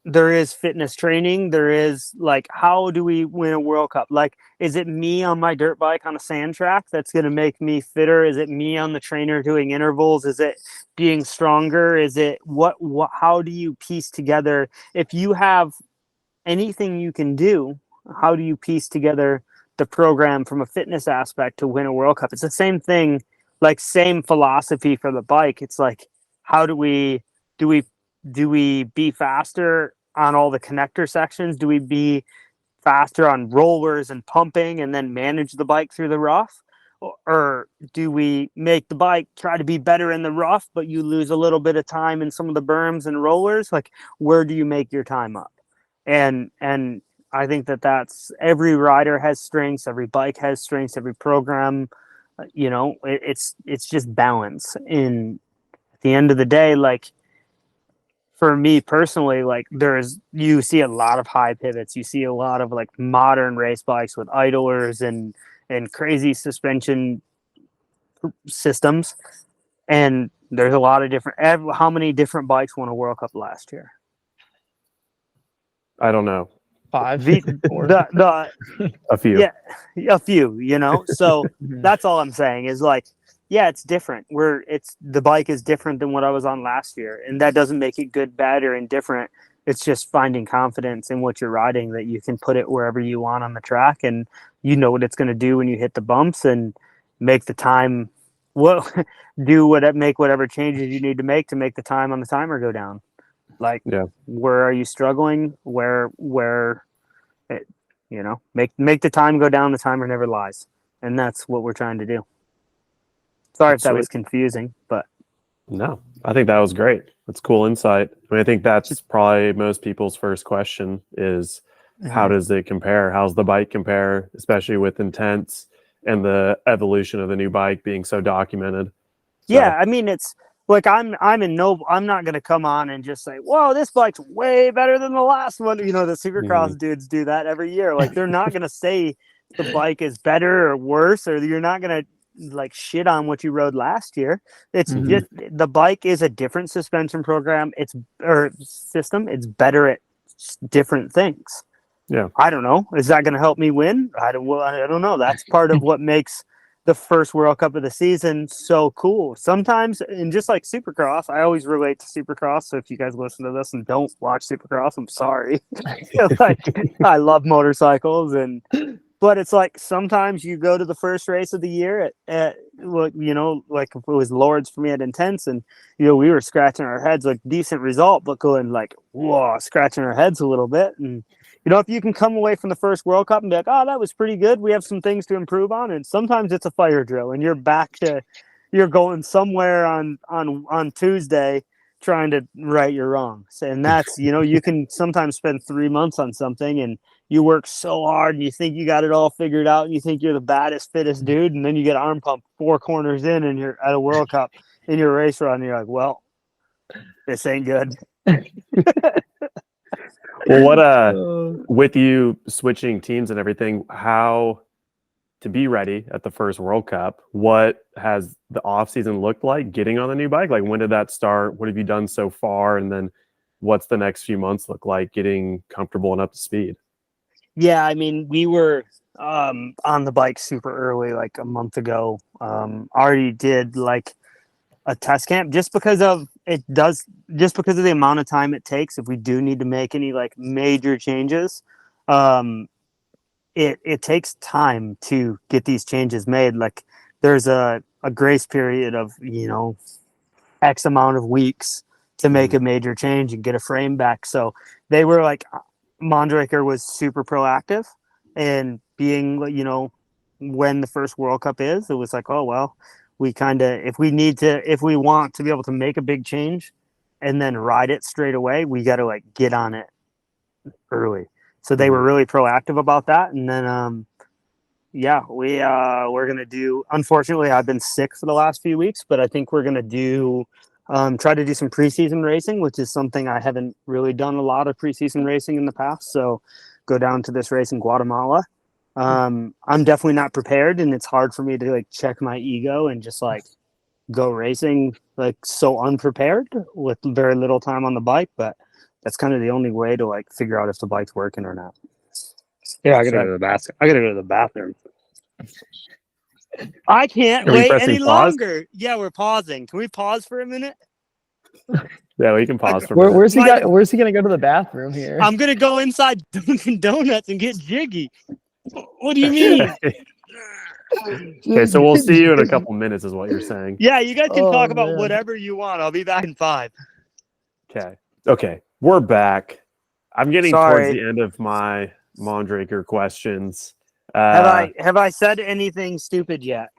there is fitness training, there is like, how do we win a World Cup? Like, is it me on my dirt bike on a sand track that's going to make me fitter? Is it me on the trainer doing intervals? Is it being stronger? Is it what how do you piece together, if you have anything you can do, how do you piece together the program from a fitness aspect to win a World Cup? It's the same thing, like, same philosophy for the bike. It's like, how do we be faster on all the connector sections? Do we be faster on rollers and pumping and then manage the bike through the rough? Or do we make the bike try to be better in the rough, but you lose a little bit of time in some of the berms and rollers? Like, where do you make your time up? And I think that's, every rider has strengths, every bike has strengths, every program, it's just balance. And at the end of the day, like, for me personally, like, you see a lot of high pivots, you see a lot of like modern race bikes with idlers and crazy suspension systems, and there's a lot of different. How many different bikes won a World Cup last year? I don't know. 5. A few. Yeah, a few. So that's all I'm saying is, like, yeah, it's different. The bike is different than what I was on last year, and that doesn't make it good, bad, or indifferent. It's just finding confidence in what you're riding, that you can put it wherever you want on the track, and you know what it's going to do when you hit the bumps, and make the time. Make whatever changes you need to make the time on the timer go down. Like, Yeah. where are you struggling? Where make the time go down. The timer never lies, and that's what we're trying to do. Sorry if that was confusing, but No, I think that was great. That's cool insight. I think that's probably most people's first question is, how does it compare? How's the bike compare, especially with Intense and the evolution of the new bike being so documented? Yeah, I mean, it's like, I'm not going to come on and just say, whoa, this bike's way better than the last one. The Supercross dudes do that every year. Like, they're not going to say the bike is better or worse, or you're not going to like shit on what you rode last year. It's just, the bike is a different suspension program. System. It's better at different things. Yeah. I don't know. Is that going to help me win? I don't know. That's part of what makes the first World Cup of the season so cool. Sometimes, and just like Supercross, I always relate to Supercross. So if you guys listen to this and don't watch Supercross, I'm sorry. Like, I love motorcycles, but it's like, sometimes you go to the first race of the year at like if it was Lords for me at Intense, and we were scratching our heads, like, decent result, but going like, whoa, scratching our heads a little bit. And if you can come away from the first World Cup and be like, oh, that was pretty good, we have some things to improve on, and sometimes it's a fire drill, and you're going somewhere on Tuesday trying to right your wrongs. And that's, you can sometimes spend 3 months on something, and you work so hard and you think you got it all figured out and you think you're the baddest, fittest dude, and then you get arm pumped 4 corners in and you're at a World Cup in your race run, you're like, well, this ain't good. Well, what with you switching teams and everything, how to be ready at the first World Cup, what has the off season looked like getting on the new bike? Like, when did that start? What have you done so far? And then what's the next few months look like getting comfortable and up to speed? Yeah, I mean, we were on the bike super early, like a month ago. Already did like a test camp just because of the amount of time it takes if we do need to make any like major changes. It takes time to get these changes made. Like there's a grace period of, X amount of weeks to make a major change and get a frame back. So they were like, Mondraker was super proactive, and being, when the first World Cup is, it was like, oh, well, we kind of, if we want to be able to make a big change and then ride it straight away, we got to like get on it early. So they were really proactive about that. And then, we're going to do, unfortunately, I've been sick for the last few weeks, but I think we're going to do, try to do some preseason racing, which is something I haven't really done a lot of preseason racing in the past. So go down to this race in Guatemala. I'm definitely not prepared, and it's hard for me to like check my ego and just like go racing like so unprepared with very little time on the bike. But that's kind of the only way to like figure out if the bike's working or not. Yeah, I gotta go to the bathroom. I gotta go to the bathroom. I can't wait any longer. Yeah, we're pausing. Can we pause for a minute? Yeah, we can pause for a minute. Where's he gonna go to the bathroom here? I'm gonna go inside Dunkin' Donuts and get jiggy. What do you mean? Okay, so we'll see you in a couple minutes, is what you're saying. Yeah, you guys can talk about whatever you want. I'll be back in 5. Okay, we're back. I'm getting towards Sorry. the end of my Mondraker questions. Have I said anything stupid yet?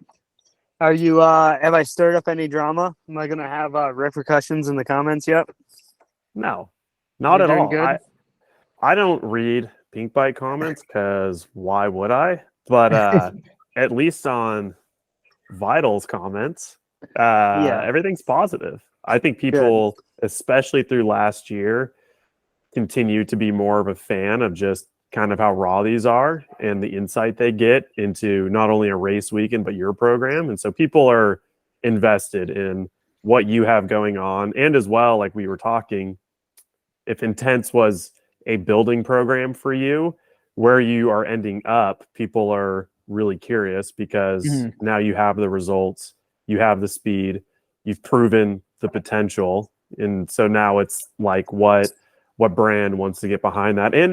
Are you have I stirred up any drama? Am I gonna have repercussions in the comments yet? No, not You're at doing all. good? I don't read Pink Bike comments because why would I? But at least on Vital's comments, everything's positive. I think people, especially through last year, continue to be more of a fan of just kind of how raw these are and the insight they get into not only a race weekend, but your program. And so people are invested in what you have going on. And as well, like we were talking, if Intense was a building program for you, where you are ending up, people are really curious because now you have the results, you have the speed, you've proven the potential. And so now it's like what brand wants to get behind that. And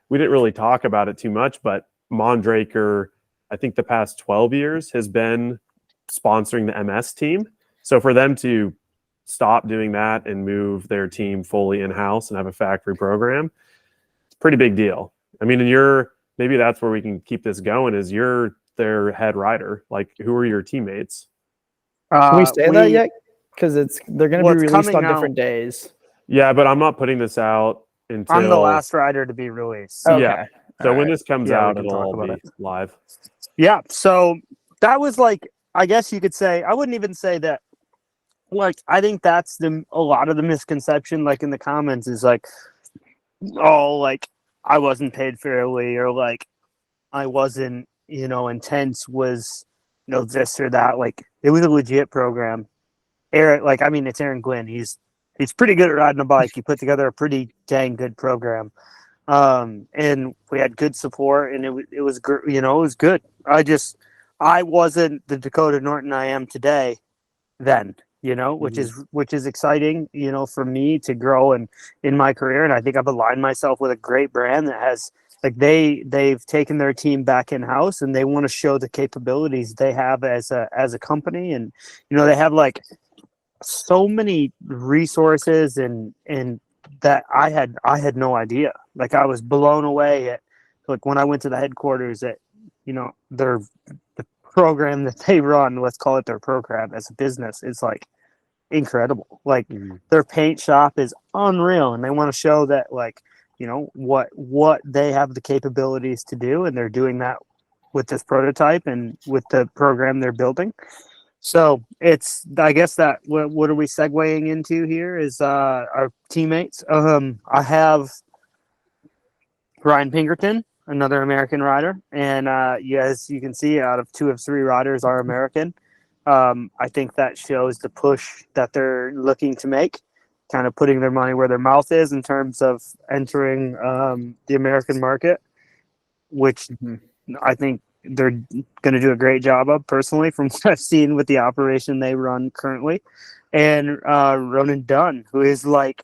we didn't really talk about it too much, but Mondraker, I think the past 12 years has been sponsoring the MS team. So for them to stop doing that and move their team fully in-house and have a factory program, it's a pretty big deal. I mean, and maybe that's where we can keep this going, is you're their head rider. Like, who are your teammates? Can we say that yet? Because they're going to be released on different days. Yeah, but I'm not putting this out until... I'm the last rider to be released. Okay. Yeah. So when this comes out, it'll all be live. Yeah. So that was like, I guess you could say, I wouldn't even say that. Like, I think that's a lot of the misconception, like in the comments, is like, oh, like I wasn't paid fairly, or like I wasn't, Intense was, this or that. Like, it was a legit program. Eric, like, I mean, it's Aaron Gwin. He's pretty good at riding a bike. He put together a pretty dang good program. And we had good support, and it was good. I wasn't the Dakotah Norton I am today then, which is exciting, for me to grow in my career. And I think I've aligned myself with a great brand that has, like, they've taken their team back in house, and they want to show the capabilities they have as a company. And, they have like so many resources and that I had no idea. Like, I was blown away at, like, when I went to the headquarters at, the program that they run, let's call it their program as a business, is like incredible. Like, their paint shop is unreal, and they want to show that, like, what they have the capabilities to do, and they're doing that with this prototype and with the program they're building. So it's, I guess that what are we segueing into here is our teammates. I have Ryan Pinkerton, another American rider, and as you can see, out of 2 of 3 riders are American. I think that shows the push that they're looking to make, kind of putting their money where their mouth is in terms of entering the American market, which I think they're going to do a great job of, personally, from what I've seen with the operation they run currently. And Ronan Dunne, who is like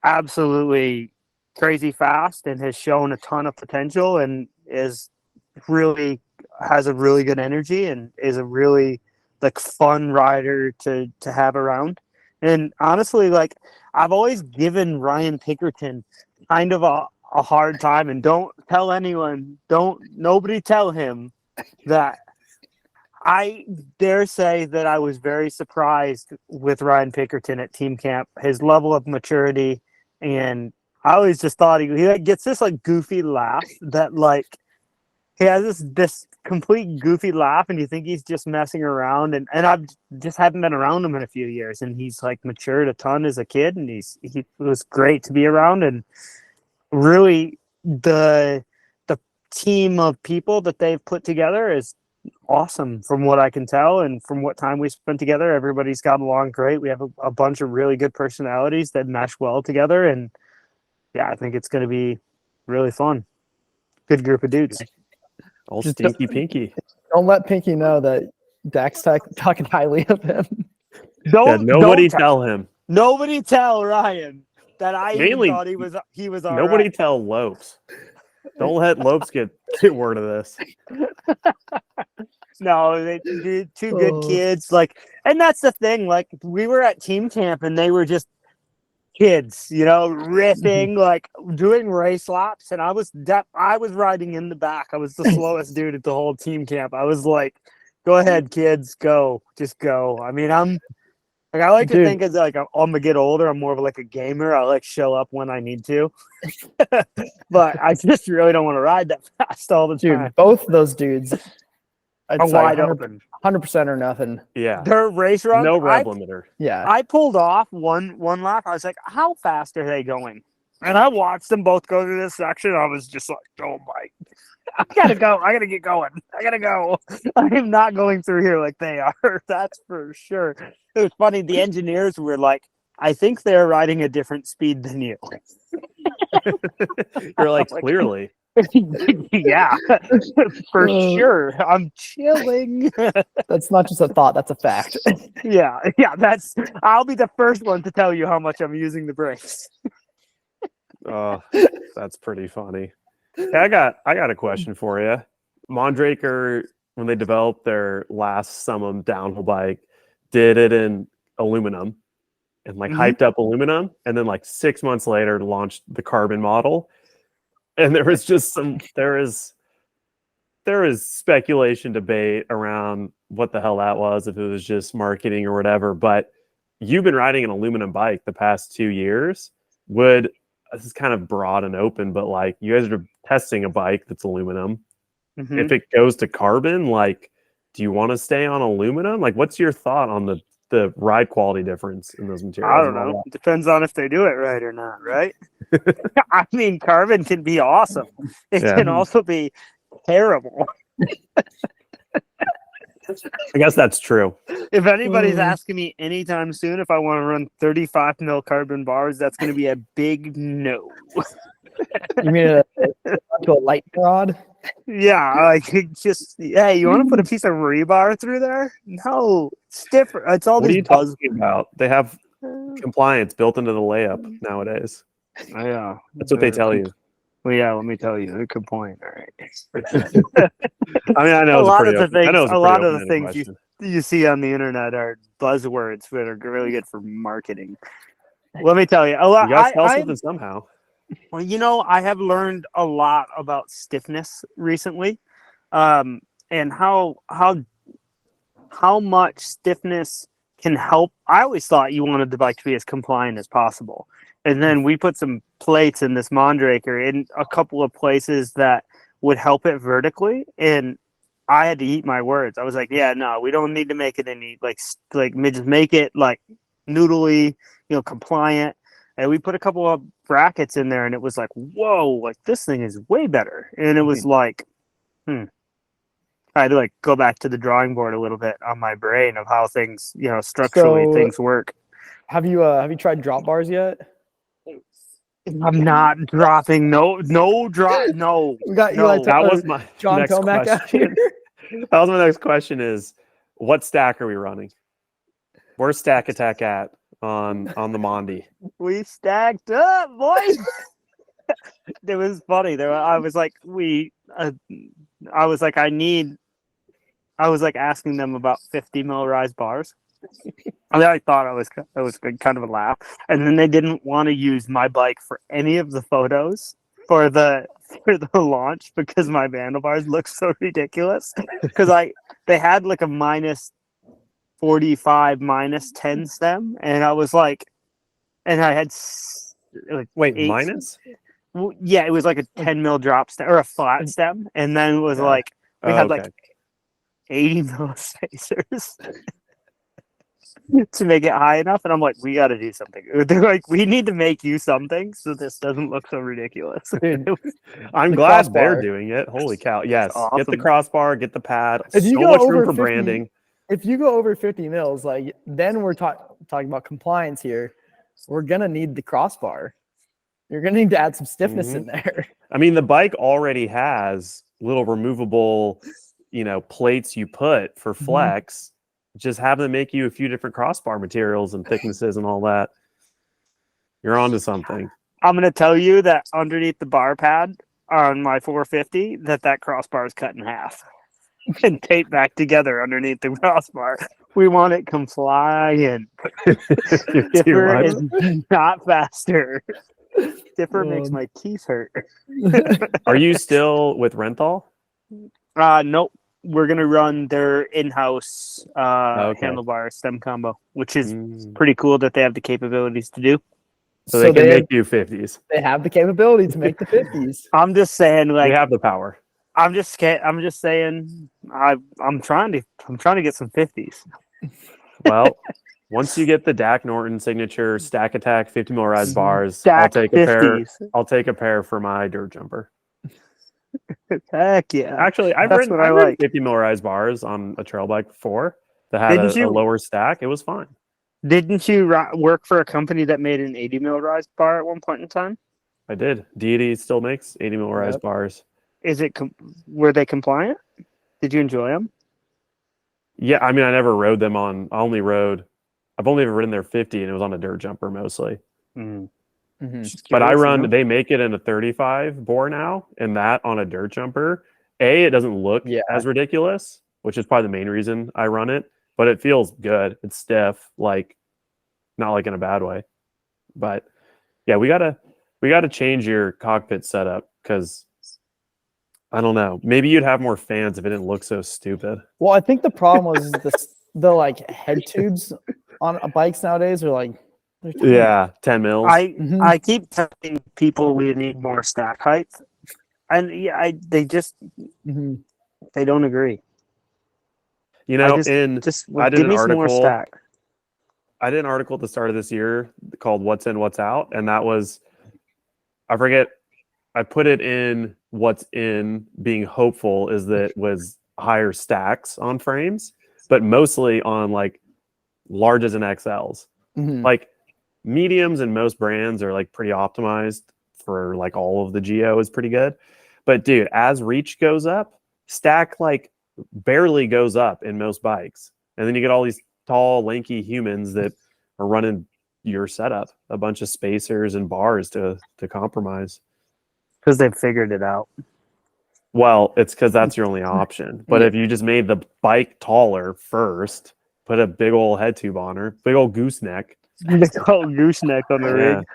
absolutely crazy fast and has shown a ton of potential and has a really good energy and is a really like fun rider to have around. And honestly, like, I've always given Ryan Pinkerton kind of a hard time, and don't tell anyone, nobody tell him that I dare say that I was very surprised with Ryan Pinkerton at team camp, his level of maturity. And I always just thought he like, gets this like goofy laugh that like he has this complete goofy laugh, and you think he's just messing around. And I've just haven't been around him in a few years, and he's like matured a ton as a kid, and he was great to be around. And really, the team of people that they've put together is awesome from what I can tell, and from what time we spent together. Everybody's got along great. We have a bunch of really good personalities that mesh well together, and yeah, I think it's going to be really fun. Good group of dudes. Old Just Stinky Pinky. Don't let Pinky know that Dak's talking highly of him. Nobody tell him. Nobody tell Ryan that I Mainly, thought he was all Nobody right. tell Lopes. Don't let Lopes get word of this. No, they're 2 good kids. Like, and that's the thing. Like, we were at team camp, and they were just kids, riffing, like doing race laps, and I was riding in the back. I was the slowest dude at the whole team camp. I was like, "Go ahead, kids, go, just go." I mean, I like to think as like I'm gonna get older, I'm more of like a gamer. I like show up when I need to, but I just really don't want to ride that fast all the time. Dude, both of those dudes are wide open, 100% or nothing. Yeah, their race run, no rev limiter. Yeah, I pulled off one lap. I was like, "How fast are they going?" And I watched them both go through this section. I was just like, "Oh my, I gotta go! I gotta get going! I gotta go! I am not going through here like they are. That's for sure." It was funny. The engineers were like, "I think they're riding a different speed than you." You're like, clearly. Yeah, for sure. I'm chilling. that's not just a thought, that's a fact. Yeah. I'll be the first one to tell you how much I'm using the brakes. Oh, that's pretty funny. Hey, I got a question for you. Mondraker, when they developed their last Summum downhill bike, did it in aluminum and like hyped up aluminum, and then like 6 months later launched the carbon model. And there was just there is speculation, debate around what the hell that was, if it was just marketing or whatever. But you've been riding an aluminum bike the past 2 years. This is kind of broad and open, but like, you guys are testing a bike that's aluminum. If it goes to carbon, like, do you want to stay on aluminum? Like, what's your thought on the ride quality difference in those materials? I don't know. It depends on if they do it right or not, right? I mean, carbon can be awesome. It can also be terrible. I guess that's true. If anybody's asking me anytime soon if I want to run 35 mil carbon bars, that's going to be a big no. You mean to a light rod? Yeah, like, just, hey, you want to put a piece of rebar through there? No, it's different. It's all What are these you talking about? They have compliance built into the layup nowadays. Yeah, That's what they tell you. Well, yeah, let me tell you, good point. All right. I mean, I know a lot of the the things you see on the internet are buzzwords that are really good for marketing. Let me tell you, a lot. You got to tell something somehow. Well, I have learned a lot about stiffness recently, and how much stiffness can help. I always thought you wanted the bike to be as compliant as possible. And then we put some plates in this Mondraker in a couple of places that would help it vertically. And I had to eat my words. I was like, yeah, no, we don't need to make it any just make it like noodly, compliant. And we put a couple of brackets in there, and it was like, whoa, like this thing is way better. And it was like, I had to like go back to the drawing board a little bit on my brain of how things, structurally So- things work. Have you tried drop bars yet? I'm not dropping no drop no. We got No. Eli That was my John next Tomac out question. here. That was my next question is, what stack are we running? Where's Stack Attack at on the Mondy? We stacked up, boys. It was funny. I was like, I was like asking them about 50 mil rise bars. And I thought it was kind of a laugh. And then they didn't want to use my bike for any of the photos for the launch because my handlebars looked so ridiculous. Because they had like a minus 45, minus 10 stem, and I was like, and I had like Wait, 8 minus? Well, yeah, it was like a 10 mil drop stem or a flat stem, and then it was Yeah. like we had okay. like 80 mil spacers to make it high enough, and I'm like, we got to do something. They're like, we need to make you something so this doesn't look so ridiculous. Dude, I'm the glad they're crossbar. doing it. Holy cow! Yes, Awesome. get the crossbar, get the pad. If you So go much over room for 50 branding. If you go over 50 mils, like then we're talking about compliance here. We're gonna need the crossbar. You're gonna need to add some stiffness in there. I mean, the bike already has little removable, plates you put for flex. Just have them make you a few different crossbar materials and thicknesses and all that. You're onto something. I'm gonna tell you that underneath the bar pad on my 450, that crossbar is cut in half and taped back together underneath the crossbar. We want it compliant. Too Stiffer much. is not faster. Stiffer makes my teeth hurt. Are you still with Renthal? Nope. We're gonna run their in-house Okay. handlebar stem combo, which is Mm. pretty cool that they have the capabilities to do. So they can make you 50s. They have the capability to make the 50s. I'm just saying, They like, have the power. I'm just saying, I'm trying to get some 50s. Well, once you get the Dak Norton signature Stack Attack 50 mil rise bars, Stack I'll take a pair. 50s. I'll take a pair for my dirt jumper. Heck yeah! Actually, I've That's ridden what I 50 mil rise bars on a trail bike before that had Didn't a you- lower stack. It was fine. Didn't you work for a company that made an 80 mil rise bar at one point in time? I did. Deity still makes 80 mil rise Yep. bars. Were they compliant? Did you enjoy them? Yeah, I mean, I never rode them on. I've only ever ridden their 50, and it was on a dirt jumper mostly. Mhm. But I run. They make it in a 35 bore now, and that on a dirt jumper. It doesn't look as ridiculous, which is probably the main reason I run it. But it feels good. It's stiff, like not like in a bad way. But yeah, we gotta change your cockpit setup because I don't know. Maybe you'd have more fans if it didn't look so stupid. Well, I think the problem was the like head tubes on bikes nowadays are like they're tiny. Yeah, 10 mils. Mhm. I keep telling people we need more stack height, and they just Mhm. they don't agree. You know, just I did give an me some more article. stack. I did an article at the start of this year called "What's In, What's Out," and that was, I forget. I put it in what's in being hopeful is that it was higher stacks on frames, but mostly on like larges and XLs. Mhm. Like mediums and most brands are like pretty optimized for like all of the Geo is pretty good. But dude, as reach goes up, stack like barely goes up in most bikes. And then you get all these tall, lanky humans that are running your setup, a bunch of spacers and bars to compromise. Because they've figured it out. Well, it's because that's your only option. But Yeah. if you just made the bike taller first, put a big old head tube on her, big old gooseneck. They call it gooseneck on the Yeah. rig.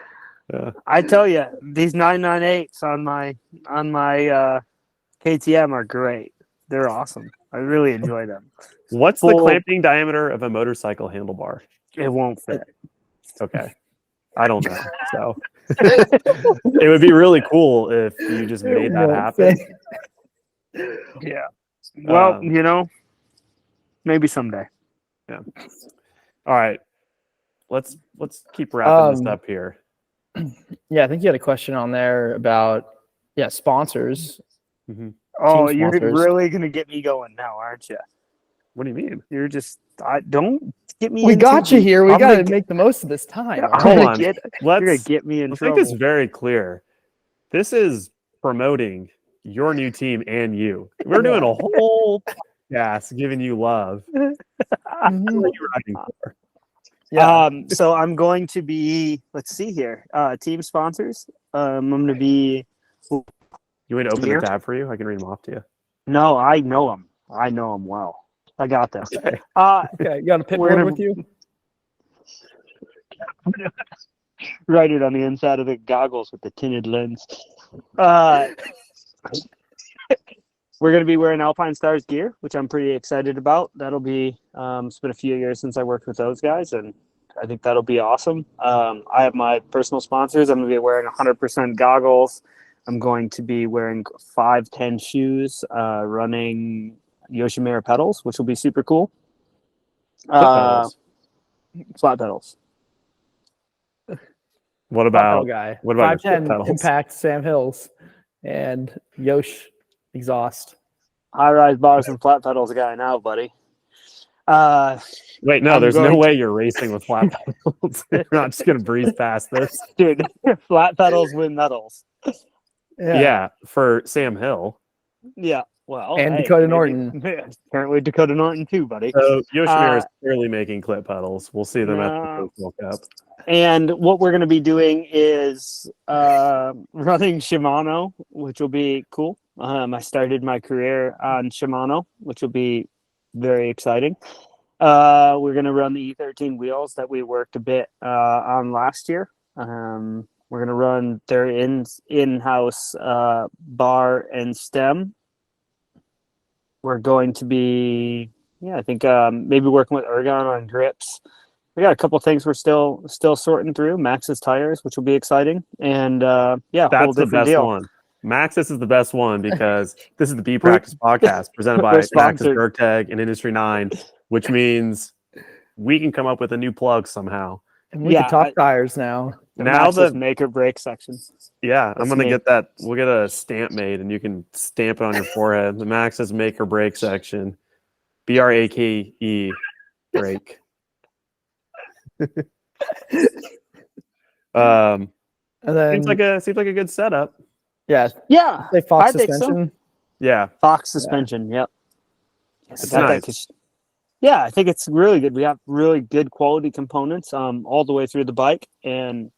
Yeah. I tell you, these 998s on my KTM are great. They're awesome. I really enjoy them. What's the Full- clamping diameter of a motorcycle handlebar? It won't fit. Okay. I don't know. So it would be really cool if you just made that happen. Yeah. Well, Um, maybe someday. All right. Let's keep wrapping this up here. Yeah, I think you had a question on there about sponsors. Mhm. Oh, Team you're sponsors. really gonna get me going now, aren't you? What do you mean? You're just don't get me. We into got you the- here. We I'm got gonna to make the most of this time. all Hold right? on. You're gonna Let's get me in make trouble. this very clear. This is promoting your new team and you. We're doing a whole podcast giving you love. Mhm. What are you riding for? Yeah. So I'm going to be. Let's see here. Team sponsors. I'm going to be. You want me to open Here? the tab for you? I can read them off to you. No, I know them. I know them well. I got this. Okay. Okay. You got a pit We're board gonna- with you? Write it on the inside of the goggles with the tinted lens. We're going to be wearing Alpine Stars gear, which I'm pretty excited about. That'll be, it's been a few years since I worked with those guys, and I think that'll be awesome. I have my personal sponsors. I'm going to be wearing 100% goggles. I'm going to be wearing 510 shoes, running Yoshimura pedals, which will be super cool. Flip pedals. Flat pedals. What Flat pedal about guy. what about your flip 510 pedals? Impact Sam Hills and Yosh exhaust. High rise bars and flat pedals guy now, buddy. Wait, no, I'm there's going no to- way you're racing with flat pedals. You're not just gonna breeze past this. Dude, flat pedals win medals. Yeah, for Sam Hill. Yeah. Well, And hey, Dakotah maybe- Norton. Apparently Dakotah Norton too, buddy. So Yoshimura is Uh, clearly making clip pedals. We'll see them at the No. World Cup. And what we're going to be doing is running Shimano, which will be cool. I started my career on Shimano, which will be very exciting. We're going to run the E13 wheels that we worked a bit on last year. We're going to run their in-house bar and stem. We're going to be, I think maybe working with Ergon on grips. We got a couple things we're still sorting through. Max's tires, which will be exciting, and whole That's the different best deal. one. Maxis is the best one because this is the B Practice podcast presented by We're Maxis sponsored. Gerteg and Industry 9, which means we can come up with a new plug somehow. And we can talk tires now. The Now Max's that make or break section. I'm That's gonna me. get that. We'll get a stamp made, and you can stamp it on your forehead. The Maxis make or break section, BRAKE break. And then Seems like a good setup. yeah, I say Fox think so. suspension. Yeah, Fox suspension. Yep. it's Got that nice. cus- Yeah, I think it's really good. We have really good quality components all the way through the bike, and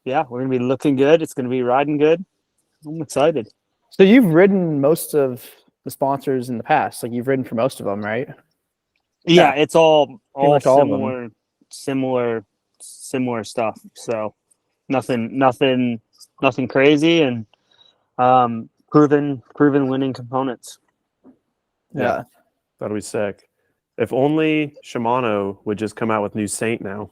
we're gonna be looking good. It's gonna be riding good. I'm excited. So you've ridden most of the sponsors in the past. Like you've ridden for most of them, right? Yeah, it's all much all of them. similar stuff. So nothing crazy, and proven winning components. Yeah. That'll be sick. If only Shimano would just come out with new Saint now.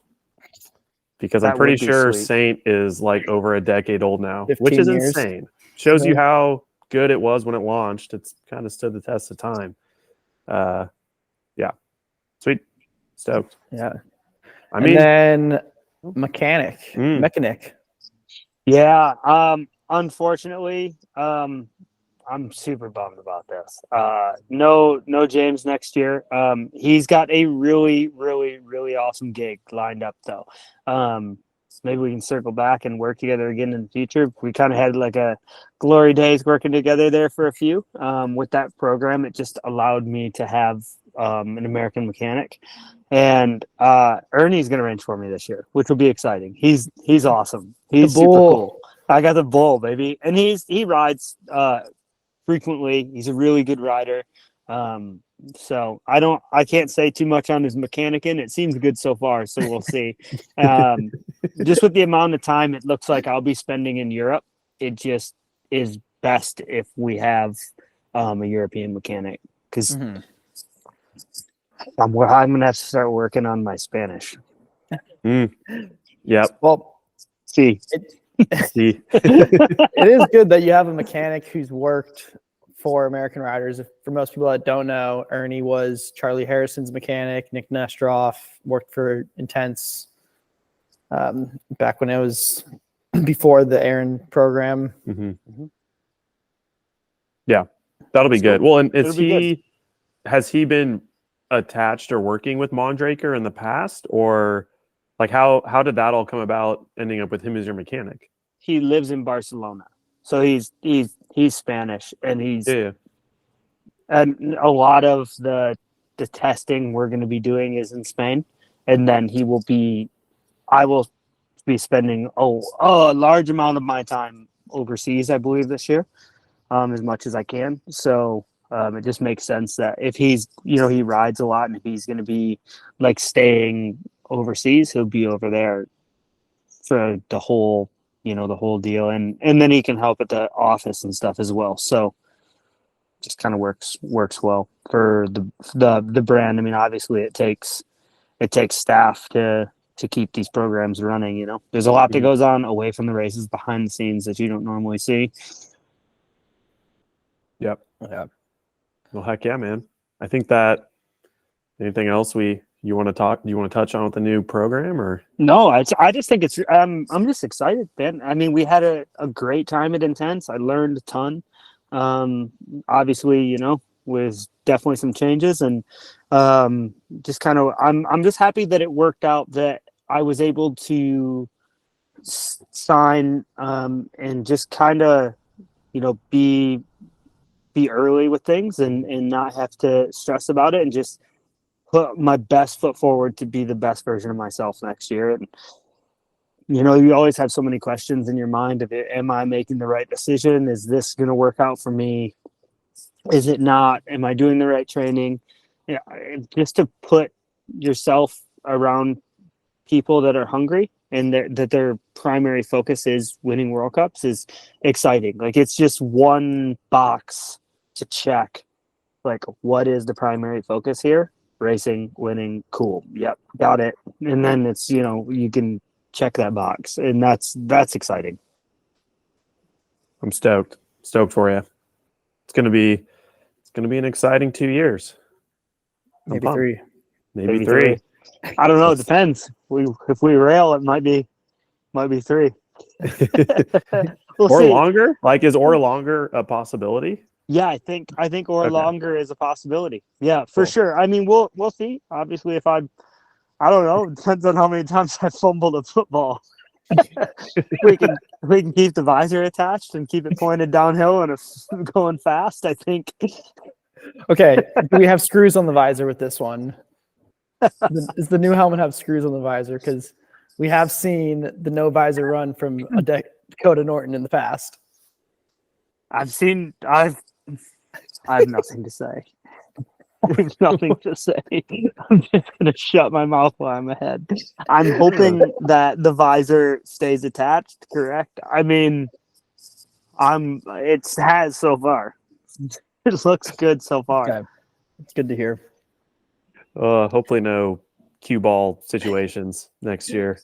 Because I'm That pretty would be sure sweet. Saint is like over a decade old now, 15 which is years. insane. Shows you Yeah. how good it was when it launched. It's kind of stood the test of time. Sweet. Stoked. Yeah. I mean, and then mechanic. Yeah. Unfortunately, I'm super bummed about this. No James next year. He's got a really, really, really awesome gig lined up though. Maybe we can circle back and work together again in the future. We kind of had like a glory days working together there for a few. With that program, it just allowed me to have an American mechanic. And Ernie's gonna range for me this year, which will be exciting. He's awesome. He's super cool. I got the bull, baby, and he rides frequently. He's a really good rider. So I can't say too much on his mechanicing. It seems good so far, so we'll see. Just with the amount of time it looks like I'll be spending in Europe, it just is best if we have a European mechanic, because I'm gonna have to start working on my Spanish. Yep. Well, See, See. it is good that you have a mechanic who's worked for American riders. For most people that don't know, Ernie was Charlie Harrison's mechanic. Nick Nestroff worked for Intense back when it was before the Aaron program. Yeah, that'll be good. Well, and has he been attached or working with Mondraker in the past, or like how did that all come about, ending up with him as your mechanic? He lives in Barcelona, so he's Spanish, and and a lot of the testing we're going to be doing is in Spain, and then I will be spending a large amount of my time overseas, I believe, this year, as much as I can. So it just makes sense that if he's, he rides a lot, and if he's going to be like staying overseas, he'll be over there for the whole deal, and then he can help at the office and stuff as well. So just kind of works well for the brand. I mean, obviously it takes staff to keep these programs running. There's a lot that goes on away from the races, behind the scenes, that you don't normally see. Yep. Yeah. Well, heck yeah, man. I think that anything else you want to touch on with the new program, or? No, I just think it's, I'm just excited, Ben. I mean, we had a great time at Intense. I learned a ton. Obviously, with definitely some changes, and just kind of, I'm just happy that it worked out, that I was able to sign and just kind of, be early with things and not have to stress about it, and just put my best foot forward to be the best version of myself next year. And you always have so many questions in your mind of it. Am I making the right decision? Is this going to work out for me? Is it not? Am I doing the right training? Just to put yourself around people that are hungry and that their primary focus is winning World Cups is exciting. Like, it's just one box to check. Like, what is the primary focus here? Racing, winning, cool. Yep, got it. And then it's, you can check that box, and that's exciting. I'm stoked for you. It's gonna be an exciting 2 years. Maybe three. Maybe three. I don't know. It depends. If we rail, it might be 3. We'll or see. longer. Like, is or longer a possibility? Yeah, I think or longer is a possibility. Yeah, for sure. I mean, we'll see. Obviously, if I don't know. It depends on how many times I fumbled a football. we can keep the visor attached and keep it pointed downhill and going fast, I think. Okay, do we have screws on the visor with this one? Does the new helmet have screws on the visor? Because we have seen the no visor run from a Dakotah Norton in the past. I've nothing to say. I have nothing to say. I'm just gonna shut my mouth while I'm ahead. I'm hoping that the visor stays attached. Correct. I mean, it has so far. It looks good so far. Okay. It's good to hear. Hopefully no cue ball situations next year.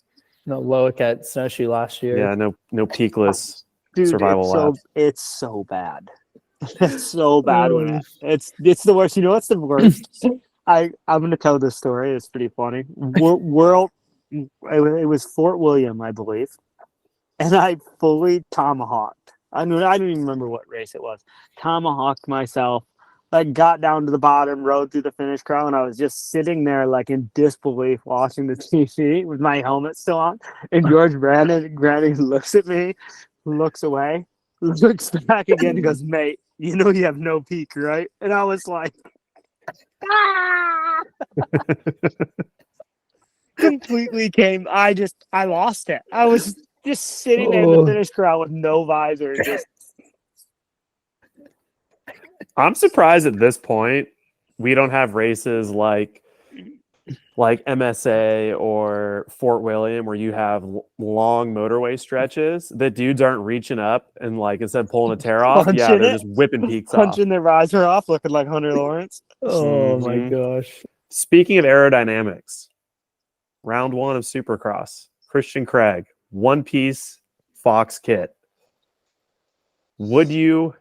No Loic at Snowshoe last year. Yeah, no peakless Dude, survival laps. It's so bad. It's so bad when it's the worst. You know what's the worst? I'm gonna tell this story. It's pretty funny. It was Fort William, I believe, and I fully tomahawked. I don't even remember what race it was. Tomahawked myself. Like, got down to the bottom, rode through the finish crowd, and I was just sitting there like in disbelief watching the TV with my helmet still on. And George Brandon looks at me, looks away, looks back again, and goes, "Mate, you know you have no peak, right?" And I was like, ah! Completely I lost it. I was just sitting there in the finish crowd with no visor. I'm surprised at this point we don't have races like MSA or Fort William where you have long motorway stretches that dudes aren't reaching up and, like, instead of pulling a tear off, they're just whipping peaks off. Punching their visor off, looking like Hunter Lawrence. Oh my gosh. Speaking of aerodynamics, round 1 of Supercross, Christian Craig, one-piece Fox kit. Would you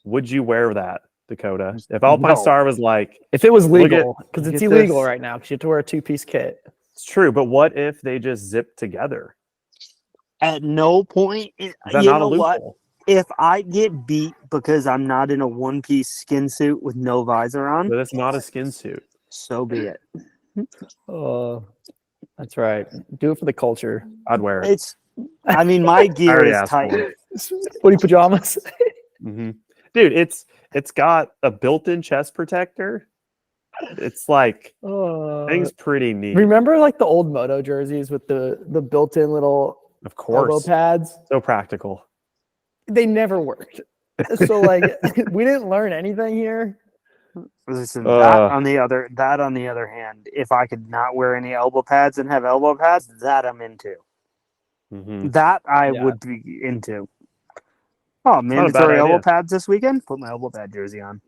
would you wear that, Dakotah? If Alpine No. Star was like, If it was Look at- legal, because look it's at illegal this. right now because you have to wear a 2-piece kit. it's true, but what if they just zip together? At no point, Is that you not a know what? loophole? If I get beat because I'm not in a one-piece skin suit with no visor on, But it's not a skin suit. so be it. Oh, that's right. Do it for the culture. I'd wear it. It's, I mean, my gear already is asked tight. for it. Footy pajamas. hmm Dude, it's got a built-in chest protector. It's like thing's pretty neat. Remember like the old moto jerseys with the built-in little Of elbow course, pads? so practical. They never worked. So like we didn't learn anything here. Listen, Uh. that on the other hand, if I could not wear any elbow pads and have elbow pads, that I'm into. hmm That I Yeah. would be into. Oh, not a bad mandatory elbow idea. pads this weekend? Put my elbow pad jersey on.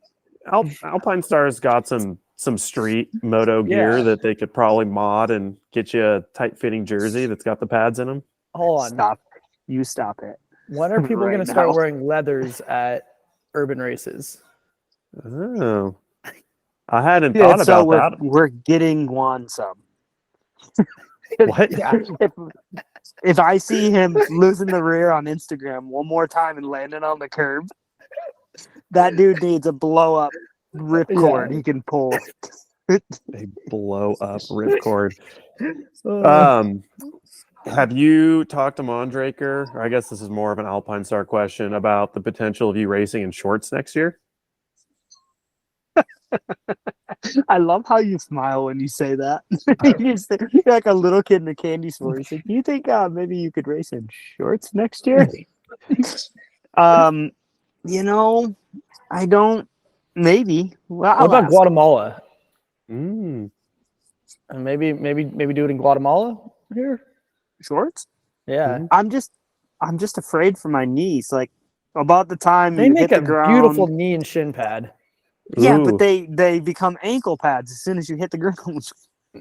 Alpine Star's got some street moto gear Yeah. that they could probably mod and get you a tight-fitting jersey that's got the pads in them. Hold on. Stop. You stop it. When are people Right going to start now. wearing leathers at urban races? Oh, I hadn't Yeah, thought so about that. we're getting Gwin some. What? If I see him losing the rear on Instagram one more time and landing on the curb, that dude needs a blow up ripcord he can pull. A blow up ripcord. Uh, Have you talked to Mondraker? Or I guess this is more of an Alpine Star question about the potential of you racing in shorts next year. I love how you smile when you say that. You're like a little kid in a candy store. He's like, "Do you think maybe you could race in shorts next year?" You know, I don't. Maybe. Well, what about Guatemala? Mm. And maybe do it in Guatemala here. shorts? Yeah, Mhm. I'm just afraid for my knees. Like about the time they you make hit a the ground. beautiful knee and shin pad. Yeah, Ooh. but they become ankle pads as soon as you hit the ground.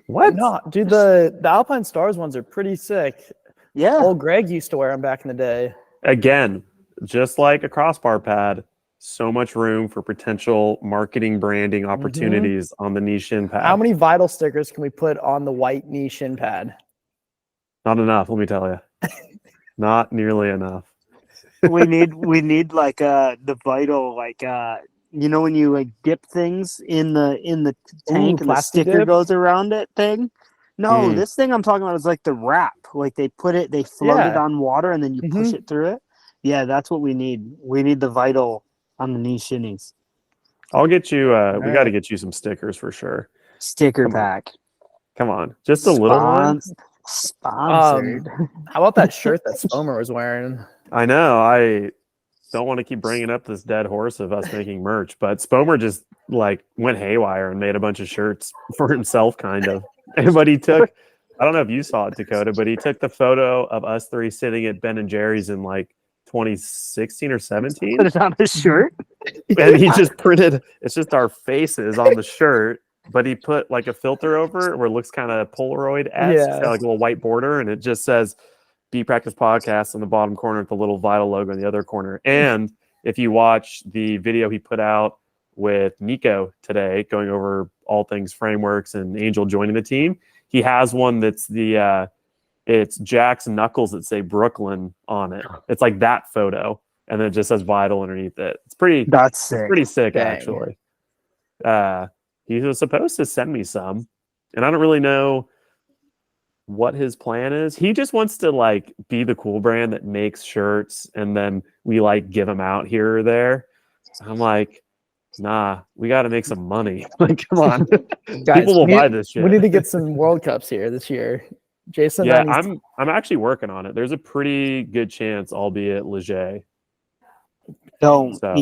What? No, dude, the Alpine Stars ones are pretty sick. Yeah. Old Greg used to wear them back in the day. Again, just like a crossbar pad, so much room for potential marketing branding opportunities on the knee shin pad. How many Vital stickers can we put on the white knee shin pad? Not enough, let me tell you. Not nearly enough. we need like the Vital you know when you like dip things in the tank and the plastic sticker dip? goes around it thing. No, Hmm. this thing I'm talking about is like the wrap. Like they float it Yeah. on water and then you push it through it. Yeah, that's what we need. We need the Vital on the knee shinnies. I'll get you we got to right. get you some stickers for sure. Sticker Come on. pack. Come on. Just a little one. Sponsored. How about that shirt that Spomer was wearing? I know. I don't want to keep bringing up this dead horse of us making merch, but Spomer just like went haywire and made a bunch of shirts for himself, kind of. But he took, I don't know if you saw it, Dakotah, but he took the photo of us three sitting at Ben and Jerry's in like 2016 or 17, Put it on his shirt. and he just printed. It's just our faces on the shirt, but he put like a filter over it where it looks kind of Polaroid-esque. It's Yeah. got like a little white border, and it just says B Practice Podcast in the bottom corner with the little Vital logo in the other corner. And if you watch the video he put out with Nico today, going over all things frameworks and Angel joining the team, he has one that's it's Jack's knuckles that say Brooklyn on it. It's like that photo, and then it just says Vital underneath it. It's That's sick. pretty sick, Dang. actually. He was supposed to send me some, and I don't really know what his plan is. He just wants to like be the cool brand that makes shirts, and then we like give them out here or there. I'm like, nah, we got to make some money. Like, come on, Guys, people will buy this shit. We need to get some World Cups here this year. Jason, Yeah, that needs I'm actually working on it. There's a pretty good chance I'll be at Leger. Don't So-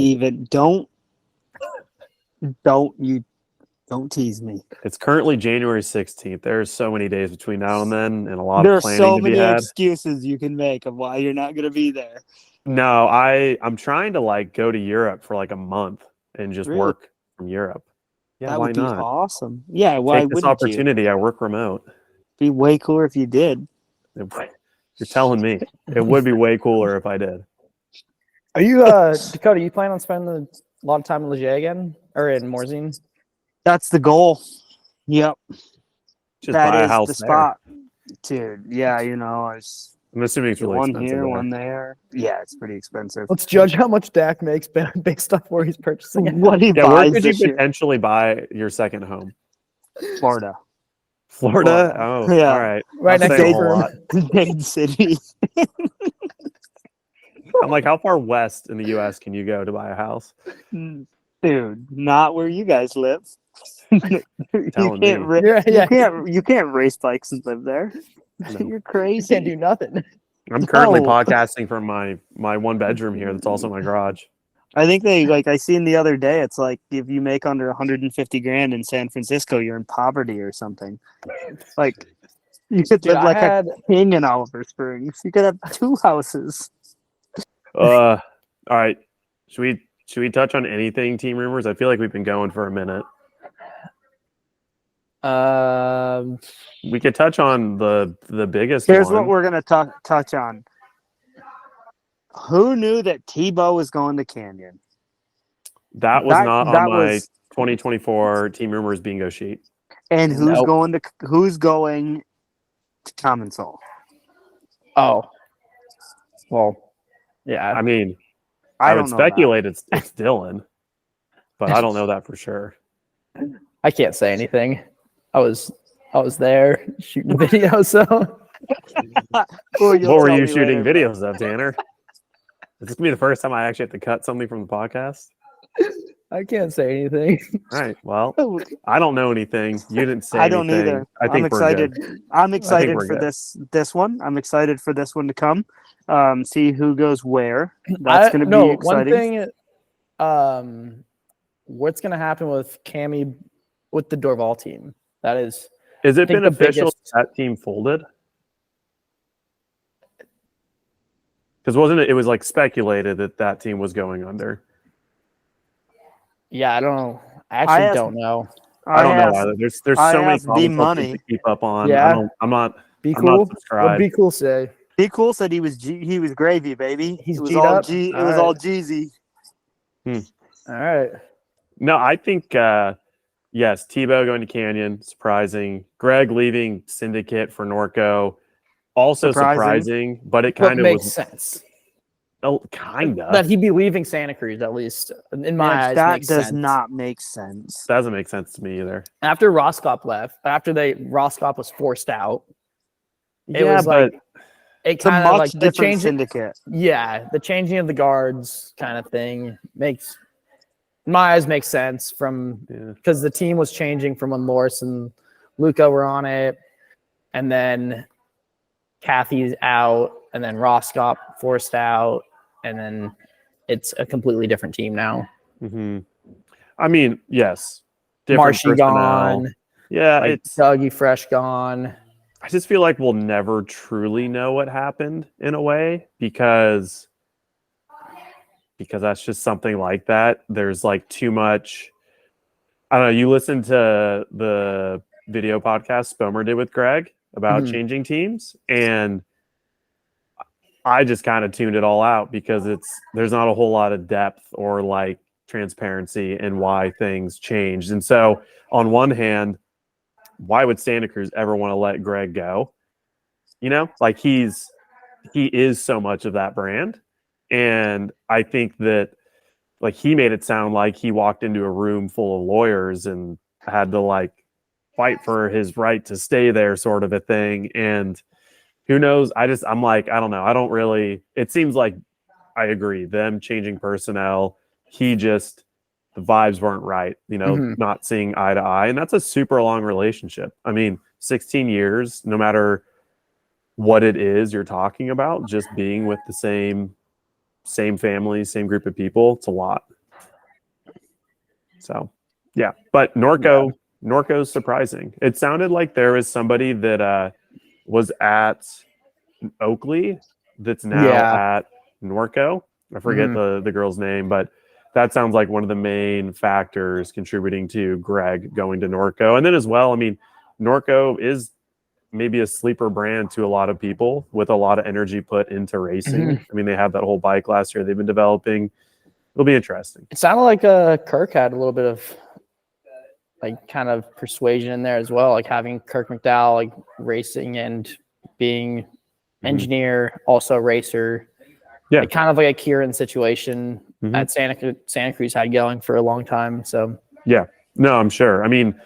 don't tease me. It's currently January 16th. There's so many days between now and then, and a lot There of are planning so to be many had. excuses you can make of why you're not going to be there. No, I'm trying to like go to Europe for like a month and just Really? work from Europe. Yeah, That why would be not? awesome. Yeah, why Take this wouldn't you? opportunity. I work remote. Be way cooler if you did. You're telling me it would be way cooler if I did. Are you Dakotah? You plan on spending a lot of time in Leger again, or in Morzine? That's the goal. Yep. Just That buy a is house the there. spot. Dude, yeah, you know, I'm assuming it's really one expensive here, there. one there. Yeah, it's pretty expensive. Let's judge how much Dak makes based off where he's purchasing it. What he Yeah, where buys could you this year. potentially buy your second home? Florida. Florida? Florida. Oh, Yeah. all right. Right Not next saying to a whole Firm. lot. Dade City. I'm like, how far west in the U.S. can you go to buy a house? Dude, not where you guys live. you Telling can't me. ra- Yeah. you can't race bikes and live there. No. You're You crazy. can't do nothing. I'm currently No. podcasting from my one bedroom here. That's also my garage. I think I seen the other day, it's like if you make under 150 grand in San Francisco, you're in poverty or something. Like you could Dude, live like I had a king in Oliver Springs. You could have 2 houses. All right. Should we touch on anything team rumors? I feel like we've been going for a minute. We could touch on the biggest Here's one. what we're gonna touch on. Who knew that Tebow was going to Canyon? That was not that on my was- 2024 team rumors bingo sheet. And who's Nope. going to Common Soul? Oh. Well, yeah. I mean, I I don't would know that. speculate it's Dylan, but I don't know that for sure. I can't say anything. I was there shooting video, so Well, you'll What were tell you me shooting later, videos of, Tanner? Is this gonna be the first time I actually have to cut something from the podcast? I can't say anything. All right. Well, but- I don't know anything. You didn't say I don't anything. either. I think I'm we're excited. good. I'm excited we're for good. this one. I'm excited for this one to come. See who goes where. That's going to be exciting. One thing, what's going to happen with Cammy with the Dorval team? That is, Is it think been the official biggest- that team folded? Because wasn't it? It was like speculated that team was going under. yeah, I don't know. I I actually asked- don't know. I don't know asked- either. There's I so many asked B comments Money. to keep up on. Yeah. I'm not Be I'm not cool. subscribed. What Be Cool say? Be Cool said he was gravy, baby. He's it was G'd all up? G. It All was right. all Jeezy. All right. No, I think yes, Tebow going to Canyon, surprising. Greg leaving Syndicate for Norco, also surprising, but it What kind of makes was sense? kind That of he'd be leaving Santa Cruz, at least in my eyes. That makes does sense. not make sense. doesn't make sense to me either. After Roscop left, after Roscop was forced out, it yeah, was but like it It's a kind of much like the different change. syndicate. Yeah, the changing of the guards kind of thing makes, in my eyes, makes sense from yeah. because the team was changing from when Loris and Luca were on it, and then Kathy's out, and then Roscop forced out, and then it's a completely different team now. Mhm. I mean, yes, different Marshy personnel. gone, Yeah, like it's. Dougie Fresh gone. I just feel like we'll never truly know what happened in a way because that's just something like that. There's like too much. I don't know. You listen to the video podcast Spomer did with Greg about Mhm. changing teams, and I just kind of tuned it all out because there's not a whole lot of depth or like transparency in why things changed. And so on one hand, why would Santa Cruz ever want to let Greg go? You know, like he is so much of that brand. And I think that like he made it sound like he walked into a room full of lawyers and had to like fight for his right to stay there sort of a thing. And who knows? I'm like, I don't know. I don't really, it seems like I agree. Them changing personnel, the vibes weren't right, Mhm. not seeing eye to eye. And that's a super long relationship. I mean, 16 years, no matter what it is you're talking about, just being with the same family, same group of people, it's a lot. So, yeah. But Norco's surprising. It sounded like there was somebody that was at Oakley that's now Yeah. at Norco. I forget the girl's name, but that sounds like one of the main factors contributing to Greg going to Norco. And then as well, I mean, Norco is maybe a sleeper brand to a lot of people with a lot of energy put into racing. Mhm. I mean, they had that whole bike last year they've been developing. it'll be interesting. It sounded like Kirk had a little bit of like kind of persuasion in there as well, like having Kirk McDowell like racing and being engineer, also racer. Yeah. Like kind of like a Kieran situation Mhm. that Santa Cruz had going for a long time. So Yeah, no, I'm sure. I mean,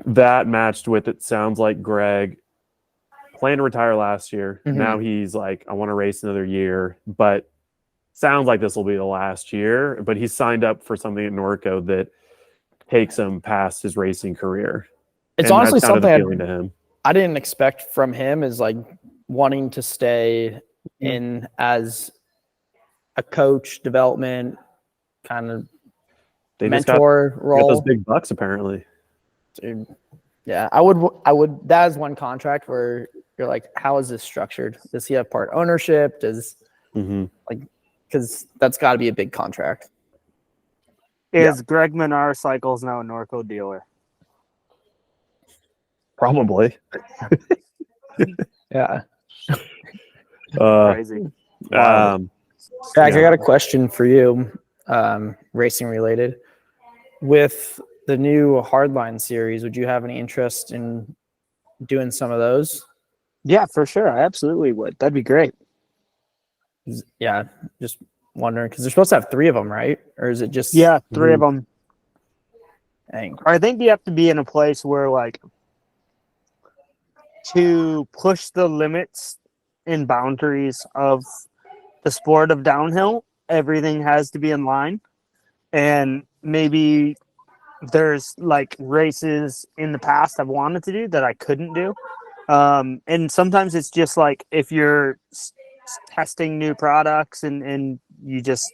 that matched with, it sounds like Greg planned to retire last year. Mhm. Now he's like, I want to race another year, but sounds like this will be the last year. But he signed up for something at Norco that takes him past his racing career. it's And honestly that sounded something appealing to him. I didn't expect from him, is like wanting to stay in as a coach, development kind of They mentor got role. those big bucks apparently. Dude, yeah, I would. That is one contract where you're like, how is this structured? Does he have part ownership? Does because that's got to be a big contract. Is Greg Menard Cycles now a Norco dealer? Probably. Yeah. Crazy. Dak, I got a question for you, racing related. With the new Hardline series, would you have any interest in doing some of those? Yeah, for sure. I absolutely would. That'd be great. Yeah, just wondering because they're supposed to have 3 of them, right? Or is it just 3 of them. Dang. I think you have to be in a place where, like, to push the limits and boundaries of the sport of downhill, everything has to be in line. And maybe there's like races in the past I've wanted to do that I couldn't do. And sometimes it's just like if you're testing new products and you just,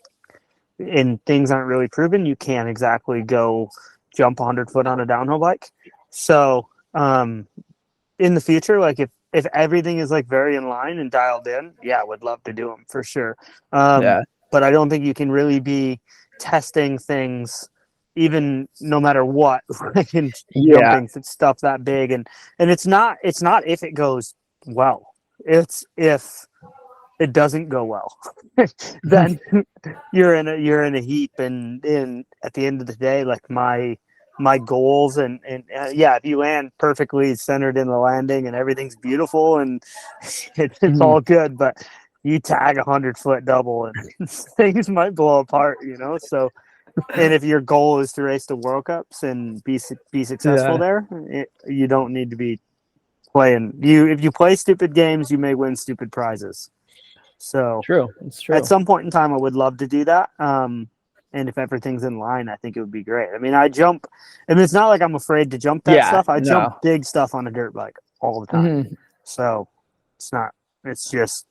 and things aren't really proven, you can't exactly go jump 100 foot on a downhill bike. So in the future, like if everything is like very in line and dialed in, yeah, I would love to do them for sure. But I don't think you can really be testing things even no matter what, like in jumping stuff that big. And it's not if it goes well, it's if it doesn't go well, then you're in a heap. And at the end of the day, like my goals and if you land perfectly centered in the landing and everything's beautiful and it's all good, but you tag 100-foot double and things might blow apart, so. And if your goal is to race the World Cups and be successful there, you don't need to be playing. If you play stupid games, you may win stupid prizes. So it's true. At some point in time, I would love to do that. And if everything's in line, I think it would be great. I mean, it's not like I'm afraid to jump that stuff. I jump big stuff on a dirt bike all the time. So it's just,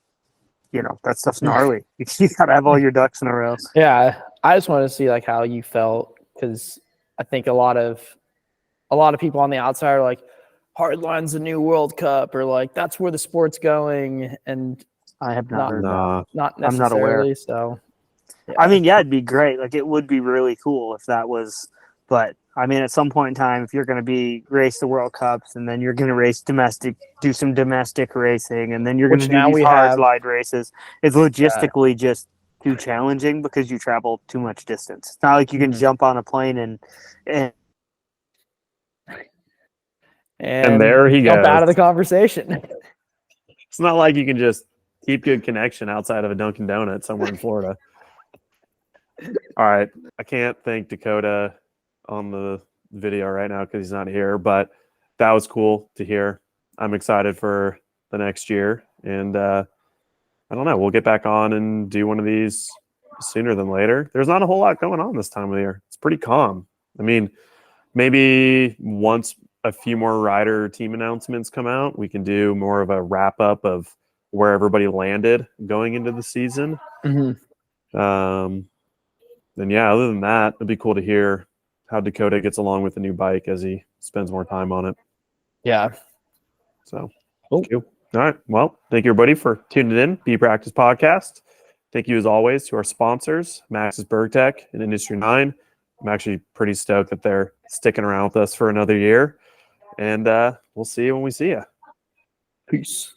that stuff's gnarly. You gotta have all your ducks in a row. Yeah. I just wanted to see like how you felt, because I think a lot of people on the outside are like, Hardline's the new World Cup, or like that's where the sport's going, and I have not heard that. Not necessarily. I'm not aware. So, I mean, yeah, it'd be great. Like it would be really cool if that was. But I mean, at some point in time, if you're going to race the World Cups, and then you're going to race do some domestic racing, and then you're going to do these hard slide races, it's logistically just too challenging because you travel too much distance. It's not like you can jump on a plane and there he goes. Jump out of the conversation. It's not like you can just keep good connection outside of a Dunkin' Donuts somewhere in Florida. All right. I can't thank Dakotah on the video right now because he's not here, but that was cool to hear. I'm excited for the next year. And I don't know. We'll get back on and do one of these sooner than later. There's not a whole lot going on this time of the year. It's pretty calm. I mean, maybe once a few more rider team announcements come out, we can do more of a wrap up of where everybody landed going into the season. Then yeah, other than that, it'd be cool to hear how Dakotah gets along with the new bike as he spends more time on it. Yeah. So cool. All right. Well, thank you everybody for tuning in. Be Practice Podcast. Thank you as always to our sponsors, Maxxis BergTech and Industry 9. I'm actually pretty stoked that they're sticking around with us for another year. And we'll see you when we see you. Peace.